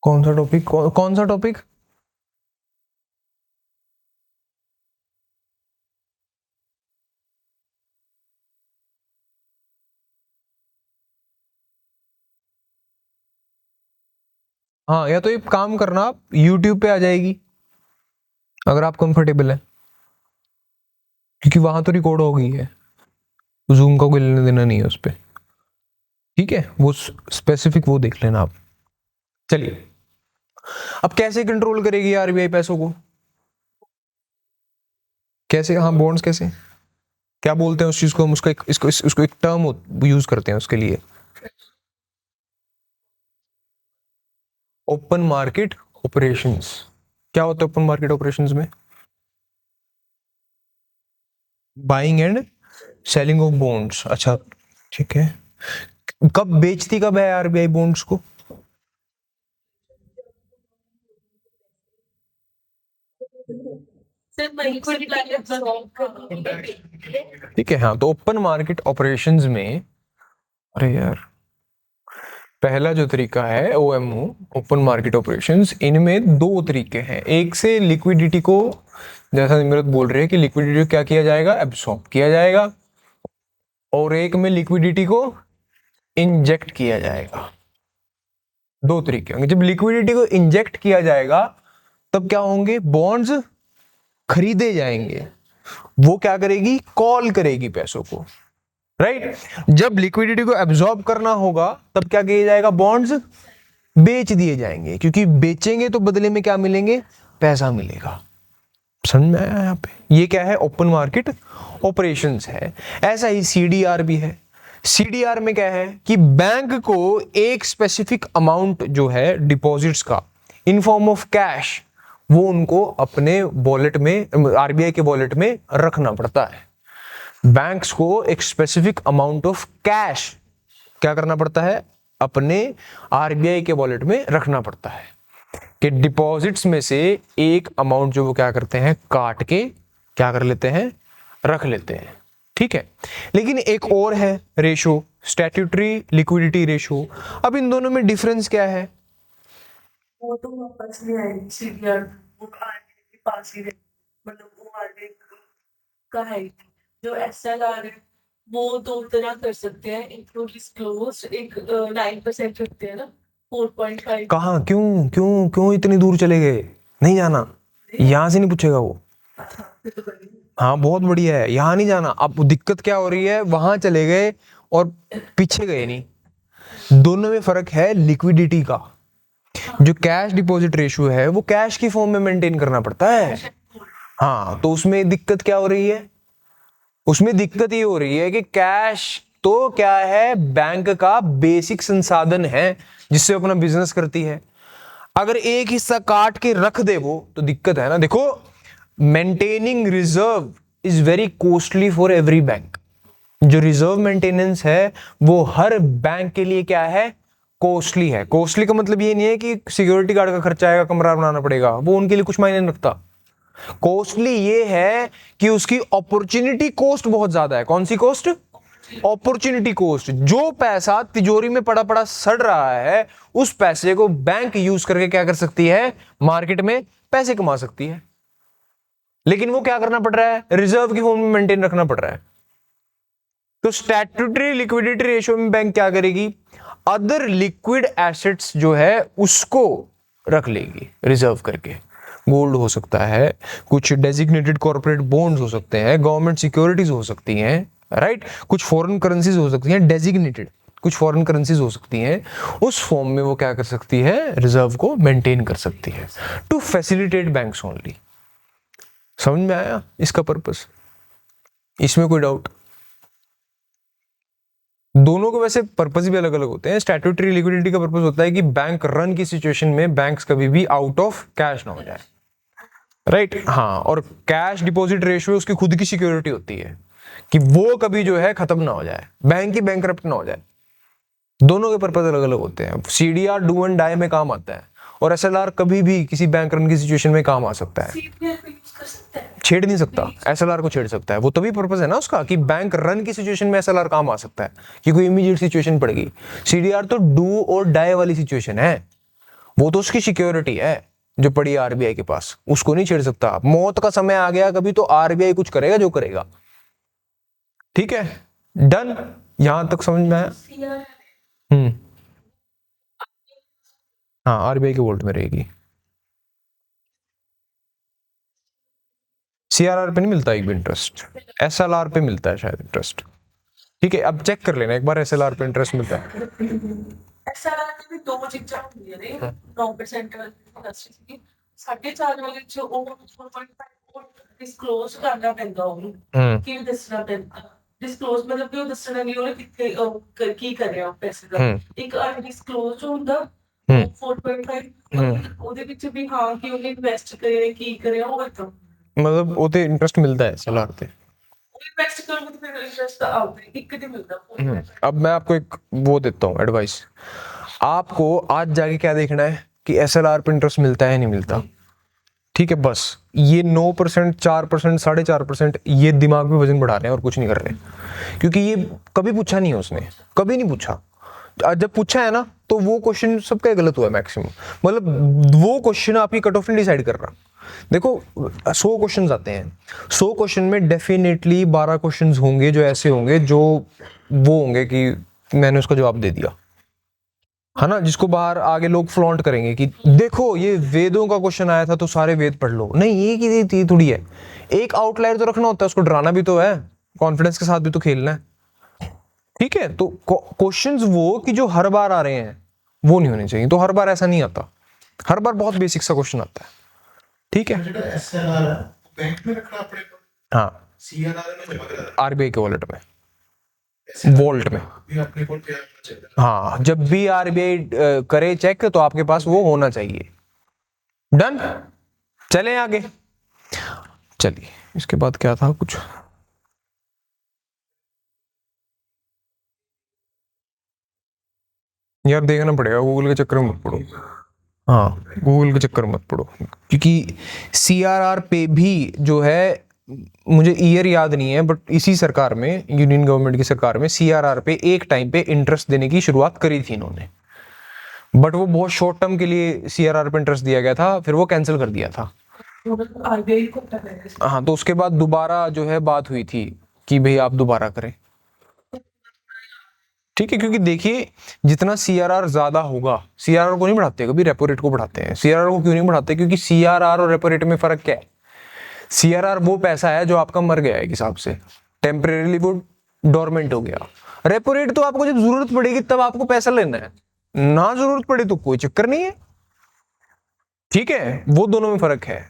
कौन सा टॉपिक? कौन सा टॉपिक? हाँ, या तो एक काम करना, आप YouTube पे आ जाएगी अगर आप कंफर्टेबल है, क्योंकि वहां तो रिकॉर्ड हो गई है, जूम का कोई लेना देना नहीं है उस पर। ठीक है, वो स्पेसिफिक वो देख लेना आप। चलिए, अब कैसे कंट्रोल करेगी आरबीआई पैसों को? कैसे? हाँ, बॉन्ड्स कैसे? क्या बोलते हैं उस चीज को हम? उसका उसको एक टर्म यूज करते हैं उसके लिए, ओपन मार्केट ऑपरेशंस। क्या होता है ओपन मार्केट ऑपरेशंस में? Buying and selling of bonds. अच्छा, ठीक है। कब बेचती कब है आरबीआई बॉन्ड्स को? सिर्फ मनी सप्लाई एब्सॉर्ब करना। ठीक है, हाँ, तो ओपन मार्केट ऑपरेशंस में, अरे यार, पहला जो तरीका है ओएमओ, ओपन मार्केट ऑपरेशंस, इनमें दो तरीके हैं। एक से लिक्विडिटी को, जैसा निमृत बोल रहे हैं कि लिक्विडिटी को क्या किया जाएगा? एब्सॉर्ब किया जाएगा। और एक में लिक्विडिटी को इंजेक्ट किया जाएगा। दो तरीके होंगे। जब लिक्विडिटी को इंजेक्ट किया जाएगा तब क्या होंगे? बॉन्ड्स खरीदे जाएंगे। वो क्या करेगी? कॉल करेगी पैसों को, राइट? जब लिक्विडिटी को एब्जॉर्ब करना होगा तब क्या किया जाएगा? बॉन्ड्स बेच दिए जाएंगे, क्योंकि बेचेंगे तो बदले में क्या मिलेंगे? पैसा मिलेगा। समझ में आया? यहाँ पे ये क्या है? ओपन मार्केट ऑपरेशंस है। ऐसा ही सीडीआर भी है। सीडीआर में क्या है कि बैंक को एक स्पेसिफिक अमाउंट जो है डिपॉजिट्स का इन फॉर्म ऑफ कैश, वो उनको अपने वॉलेट में, आरबीआई के वॉलेट में रखना पड़ता है। बैंक्स को एक स्पेसिफिक अमाउंट ऑफ कैश क्या करना पड़ता है? अपने आरबीआई के वॉलेट में रखना पड़ता है कि डिपॉजिट्स में से एक अमाउंट जो वो क्या करते हैं, काट के क्या कर लेते हैं, रख लेते हैं। ठीक है, लेकिन एक और है रेशो, स्टैट्यूटरी लिक्विडिटी रेशो। अब इन दोनों में डिफरेंस क्या है? वो तो वापस नहीं आएगी सीडीआर, वो आरबीआई के पास ही रहेगी, मतलब वो आरबीआई का है ही। जो एसएलआर है वो दो तरह कर सकते हैं, एक तो डिस्क्लोज, एक 9% रखते हैं ना, 4.5। कहाँ, क्यों क्यों क्यों इतनी दूर चले गए? नहीं जाना, यहाँ से नहीं पूछेगा वो। फिर तो बढ़िया। हाँ बहुत बढ़िया है, यहाँ नहीं जाना। अब दिक्कत क्या हो रही है, वहां चले गए और पीछे गए नहीं। दोनों में फर्क है लिक्विडिटी का। जो कैश डिपॉजिट रेशियो है वो कैश की फॉर्म में मेंटेन करना पड़ता है। हाँ, तो उसमें दिक्कत क्या हो रही है? उसमें दिक्कत ये हो रही है कि कैश तो क्या है, बैंक का बेसिक संसाधन है जिससे अपना बिजनेस करती है। अगर एक हिस्सा काट के रख दे वो, तो दिक्कत है ना। देखो, maintaining reserve is very costly for every bank. जो रिजर्व मेंटेनेंस है वो हर बैंक के लिए क्या है, कॉस्टली है। कॉस्टली का मतलब ये नहीं है कि सिक्योरिटी गार्ड का खर्चा आएगा, कमरा बनाना पड़ेगा, वो उनके लिए कुछ मायने नहीं रखता। कॉस्टली ये है कि उसकी अपॉर्चुनिटी कॉस्ट बहुत ज्यादा है। कौन सी कॉस्ट? Opportunity cost. जो पैसा तिजोरी में पड़ा पड़ा सड़ रहा है, उस पैसे को बैंक यूज करके क्या कर सकती है, मार्केट में पैसे कमा सकती है। लेकिन वो क्या करना पड़ रहा है, रिजर्व की फॉर्म में मेंटेन रखना पड़ रहा है। तो स्टैट्यूटरी लिक्विडिटी रेशियो में बैंक क्या करेगी, अदर लिक्विड एसेट्स जो है उसको रख लेगी रिजर्व करके। गोल्ड हो सकता है, कुछ डेजिग्नेटेड कॉर्पोरेट बॉन्ड्स हो सकते हैं, गवर्नमेंट सिक्योरिटीज हो सकती हैं, राइट, कुछ फॉरेन करेंसीज हो सकती हैं, डेजिग्नेटेड कुछ फॉरेन करेंसीज हो सकती हैं। उस फॉर्म में वो क्या कर सकती है, रिजर्व को मेंटेन कर सकती है, टू फैसिलिटेट बैंक्स ओनली। समझ में आया इसका पर्पस? इसमें कोई डाउट? दोनों को वैसे पर्पस भी अलग अलग होते हैं। स्टैट्यूटरी लिक्विडिटी का पर्पस होता है कि बैंक रन की सिचुएशन में बैंक्स कभी भी आउट ऑफ कैश ना हो जाए, राइट। हाँ, और कैश डिपॉजिट रेशियो उसकी खुद की सिक्योरिटी होती है कि वो कभी जो है खत्म ना हो जाए, बैंक ही बैंकरप्ट ना हो जाए। दोनों के पर्पस अलग अलग होते हैं। सीडीआर डू एंड डाई में काम आता है, और एसएलआर कभी भी किसी बैंक रन की सिचुएशन में काम आ सकता है। सीडीआर को यूज कर सकते हैं, छेड़ नहीं सकता, एसएलआर को छेड़ सकता है। वो तभी पर्पस है ना उसका कि बैंक रन की सिचुएशन में एसएलआर काम आ सकता है कि कोई इमीडिएट सिचुएशन पड़ेगी। सीडीआर तो डू और डाई वाली सिचुएशन है, वो तो उसकी सिक्योरिटी है जो पड़ी है आरबीआई के पास, उसको नहीं छेड़ सकता। मौत का समय आ गया कभी तो आरबीआई कुछ करेगा जो करेगा। ठीक है, डन, यहां तक समझ में आया? सीआर हाँ, आरबीआई के वोल्ट में रहेगी। सीआरआर पे नहीं मिलता एक भी इंटरेस्ट, एसएलआर पे मिलता है शायद इंटरेस्ट। ठीक है, अब चेक कर लेना एक बार, एसएलआर पे इंटरेस्ट मिलता है। एसएलआर की भी दो चीਜ਼ਾਂ ਹੁੰਦੀਆਂ ਨੇ, 9% ਵਾਲੀ ਸੀ, 4.5 ਵਾਲੇ ਚ ਉਹ 4.5 ਡਿਸਕਲੋਜ਼ ਕਰਨਾ ਪੈਂਦਾ ਉਹਨੂੰ, ਕੀ ਦੱਸਣਾ ਪੈਂਦਾ। ਡਿਸਕਲੋਜ਼ ਮਤਲਬ ਕਿ ਉਹ ਦੱਸਣਾ ਨਹੀਂ ਉਹਨੇ ਕਿੱਥੇ ਕੀ ਕਰਿਆ ਪੈਸੇ ਦਾ। ਇੱਕ ਅਨਡਿਸਕਲੋਜ਼ਡ ਹੁੰਦਾ 4.5, ਉਹਦੇ ਵਿੱਚ ਵੀ ਹਾਂ ਕਿ ਉਹਨੇ ਇਨਵੈਸਟ ਕਰਿਆ ਕੀ ਕਰਿਆ ਉਹ ਬਤਾ, मतलब वो तो इंटरेस्ट मिलता है एसएलआर पे। इन्वेस्ट करोगे तो फिर इंटरेस्ट आउट है, एक कदम मिलता है। अब मैं आपको एक वो देता हूँ एडवाइस। आपको आज जाके क्या देखना है कि एसएलआर पे इंटरेस्ट मिलता है नहीं मिलता। ठीक है, बस ये 9%, 4%, 4.5% ये दिमाग में वजन बढ़ा रहे हैं और कुछ नहीं कर रहे, क्योंकि ये कभी पूछा नहीं है उसने, कभी नहीं पूछा। जब पूछा है ना तो वो क्वेश्चन सबका गलत हुआ है मैक्सिमम। मतलब वो क्वेश्चन आपकी कट ऑफ नहीं डिसाइड कर रहा। देखो 100 क्वेश्चंस आते हैं, 100 क्वेश्चन में डेफिनेटली 12 क्वेश्चंस होंगे जो ऐसे होंगे जो वो होंगे कि मैंने उसका जवाब दे दिया, है ना, जिसको बाहर आगे लोग फ्लॉन्ट करेंगे कि देखो ये वेदों का क्वेश्चन आया था तो सारे वेद पढ़ लो। नहीं, ये की थोड़ी है, एक आउटलायर तो रखना होता है, उसको डराना भी तो है, कॉन्फिडेंस के साथ भी तो खेलना है। ठीक है, तो क्वेश्चंस वो कि जो हर बार आ रहे हैं वो नहीं होने चाहिए। तो हर बार ऐसा नहीं आता, हर बार बहुत बेसिक सा क्वेश्चन आता है। ठीक है, ਜਿਹੜਾ एसएलआर है बैंक में रखना अपने को, हाँ, सीआरआर में जमा करा आरबीआई के वॉलेट में, वॉल्ट में। भी अपने को तैयार होना चाहिए। हाँ, जब भी आरबीआई करे चेक तो आपके पास वो होना चाहिए। डन, चलें आगे। चलिए, इसके बाद क्या था कुछ, यार देखना पड़ेगा, गूगल के चक्कर में मत पड़ो। हाँ, गूगल के चक्कर में मत पड़ो, क्योंकि CRR पे भी जो है, मुझे ईयर याद नहीं है, बट इसी सरकार में, यूनियन गवर्नमेंट की सरकार में CRR पे एक टाइम पे इंटरेस्ट देने की शुरुआत करी थी इन्होंने, बट वो बहुत शॉर्ट टर्म के लिए CRR पे इंटरेस्ट दिया गया था, फिर वो कैंसिल कर दिया था। आरबीआई को पता है। हाँ, तो उसके बाद दोबारा जो है बात हुई थी कि भाई आप दोबारा करें, ठीक है, क्योंकि देखिए जितना CRR ज्यादा होगा, CRR को नहीं बढ़ाते, कभी रेपो रेट को बढ़ाते हैं। CRR को क्यों नहीं बढ़ाते? क्योंकि CRR और रेपो रेट में फर्क क्या है? CRR वो पैसा है जो आपका मर गया है, एक हिसाब से टेम्परेरीली वो डोरमेंट हो गया। रेपो रेट तो आपको जब जरूरत पड़ेगी तब आपको पैसा लेना है, ना जरूरत पड़े तो कोई चक्कर नहीं है, ठीक है, वो दोनों में फर्क है।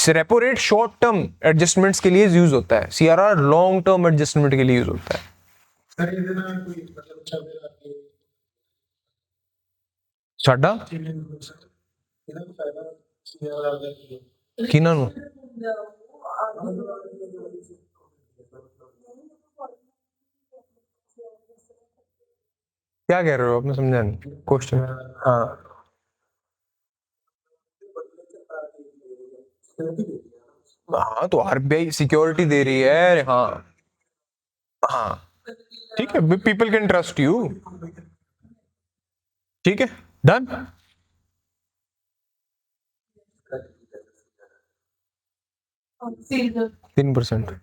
Repo rate short term adjustments के लिए यूज होता है, CRR लॉन्ग टर्म एडजस्टमेंट के लिए यूज होता है। सर ਇਹਦੇ ਨਾਲ ਕੋਈ ਮਤਲਬ ਅੱਛਾ ਮੇਰਾ ਕਿ ਸਾਡਾ ਜਿਵੇਂ ਸਰ ਇਹਦਾ ਕੋਈ ਫਾਇਦਾ ਸੀਆਰਆਰ ਦਾ ਕੀ ਹੈ? ਕਿਹਨਾਂ ਨੂੰ? क्या कह रहे हो, आपने समझा नहीं क्वेश्चन? हाँ, हाँ तो RBI सिक्योरिटी दे रही है, हाँ हाँ, ठीक है, पीपल कैन ट्रस्ट यू, ठीक है, डन। सीजन 3%।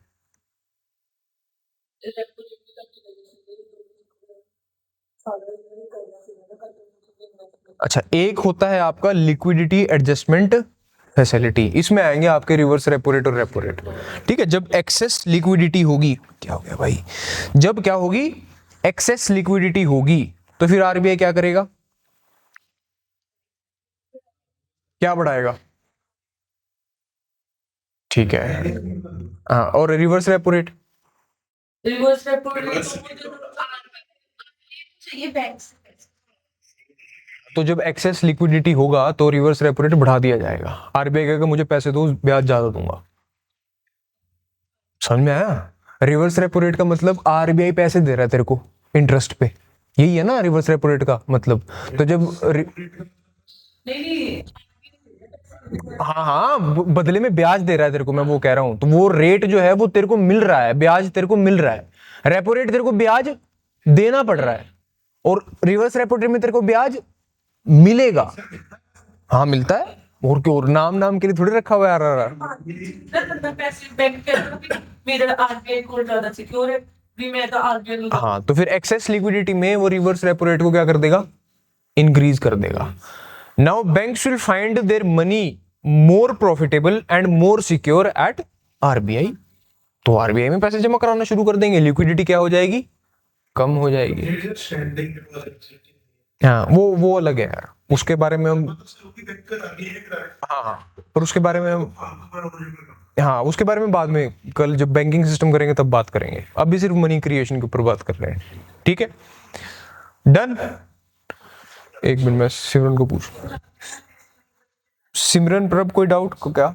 अच्छा, एक होता है आपका लिक्विडिटी एडजस्टमेंट फैसिलिटी, इसमें आएंगे आपके रिवर्स रेपो रेट और रेपो रेट, ठीक है। जब एक्सेस लिक्विडिटी होगी, क्या हो गया भाई, जब क्या होगी, एक्सेस लिक्विडिटी होगी, तो फिर RBI क्या करेगा, क्या बढ़ाएगा, ठीक है, हाँ, और reverse repo rate, reverse repo rate चाहिए बैंक से। तो जब एक्सेस लिक्विडिटी होगा तो रिवर्स रेपो रेट बढ़ा दिया जाएगा। RBI कहेगा मुझे पैसे दो, ब्याज ज्यादा दूंगा, समझ में आया? रिवर्स रेपो रेट का मतलब RBI पैसे दे रहा है तेरे को इंटरेस्ट पे, यही है ना रिवर्स रेपो रेट का मतलब। तो जब नहीं हाँ हाँ, बदले में ब्याज दे रहा है तेरे को, मैं वो कह रहा हूं, तो वो रेट जो है वो तेरे को मिल रहा है, ब्याज तेरे को मिल रहा है। रेपो रेट तेरे को ब्याज देना पड़ रहा है, और रिवर्स रेपो रेट में तेरे को ब्याज मिलेगा, हाँ मिलता है, और क्यों, नाम के लिए थोड़ी रखा हुआ है RRR। पैसे बैंक के मेरा आरबीआई को ज्यादा सिक्योर है भी, मैं तो आरबीआई। हाँ, तो फिर एक्सेस लिक्विडिटी में वो रिवर्स रेपो रेट को क्या कर देगा, इंक्रीज कर देगा। Now banks will find their money more profitable and more secure at RBI, तो RBI में पैसे जमा कराना शुरू कर देंगे, लिक्विडिटी क्या हो जाएगी, कम हो जाएगी। स्टैंडिंग डिपॉजिट, हाँ, वो अलग है यार, उसके बारे में हम, मतलब वो भी बैंक कर आगे है करा हाँ हाँ, पर उसके बारे में हम, है। हाँ उसके बारे में बाद में, कल जब बैंकिंग सिस्टम करेंगे तब बात करेंगे, अभी सिर्फ मनी क्रिएशन के ऊपर बात कर रहे हैं, ठीक है, डन। एक मिनट मैं सिमरन को पूछ, सिमरन प्रभ कोई डाउट को क्या?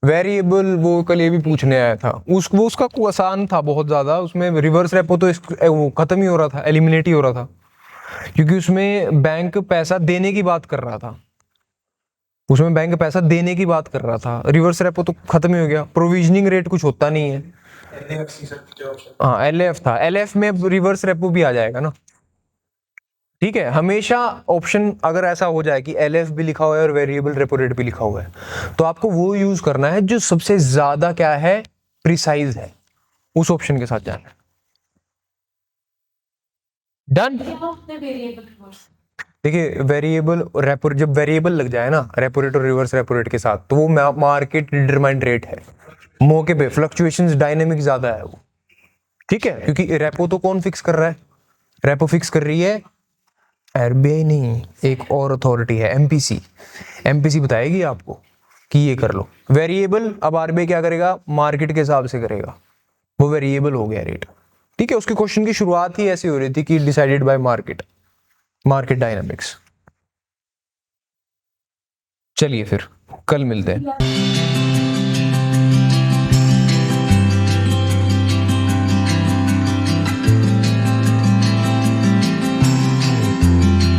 वेरिएबल वो कल ये भी पूछने आया था, उसका आसान था बहुत ज्यादा, उसमें रिवर्स रेपो तो वो खत्म ही हो रहा था, एलिमिनेट ही हो रहा था, क्योंकि उसमें बैंक पैसा देने की बात कर रहा था, उसमें बैंक पैसा देने की बात कर रहा था, रिवर्स रेपो तो खत्म ही हो गया, प्रोविजनिंग रेट कुछ होता नहीं है। हाँ, LF था, LF में रिवर्स रेपो भी आ जाएगा ना, ठीक है। हमेशा ऑप्शन अगर ऐसा हो जाए कि LF भी लिखा हुआ है और वेरिएबल रेपो रेट भी लिखा हुआ है, तो आपको वो यूज करना है जो सबसे ज्यादा क्या है, प्रिसाइज है, उस ऑप्शन के साथ जाना है, डन। देखिए वेरिएबल रेपो, जब वेरिएबल लग जाए ना रेपो रेट और रिवर्स रेपो रेट के साथ, तो वो मार्केट डिटरमाइंड रेट है, मौके पे फ्लक्चुएशंस डायनेमिक ज्यादा है वो, ठीक है, क्योंकि रेपो तो कौन फिक्स कर रहा है, रेपो फिक्स कर रही है RBI नहीं, एक और अथॉरिटी है MPC बताएगी आपको कि ये कर लो। वेरिएबल अब RBI क्या करेगा, मार्केट के हिसाब से करेगा, वो वेरिएबल हो गया रेट, ठीक है। उसके क्वेश्चन की शुरुआत ही ऐसी हो रही थी कि डिसाइडेड बाय मार्केट डायनामिक्स। चलिए फिर कल मिलते हैं।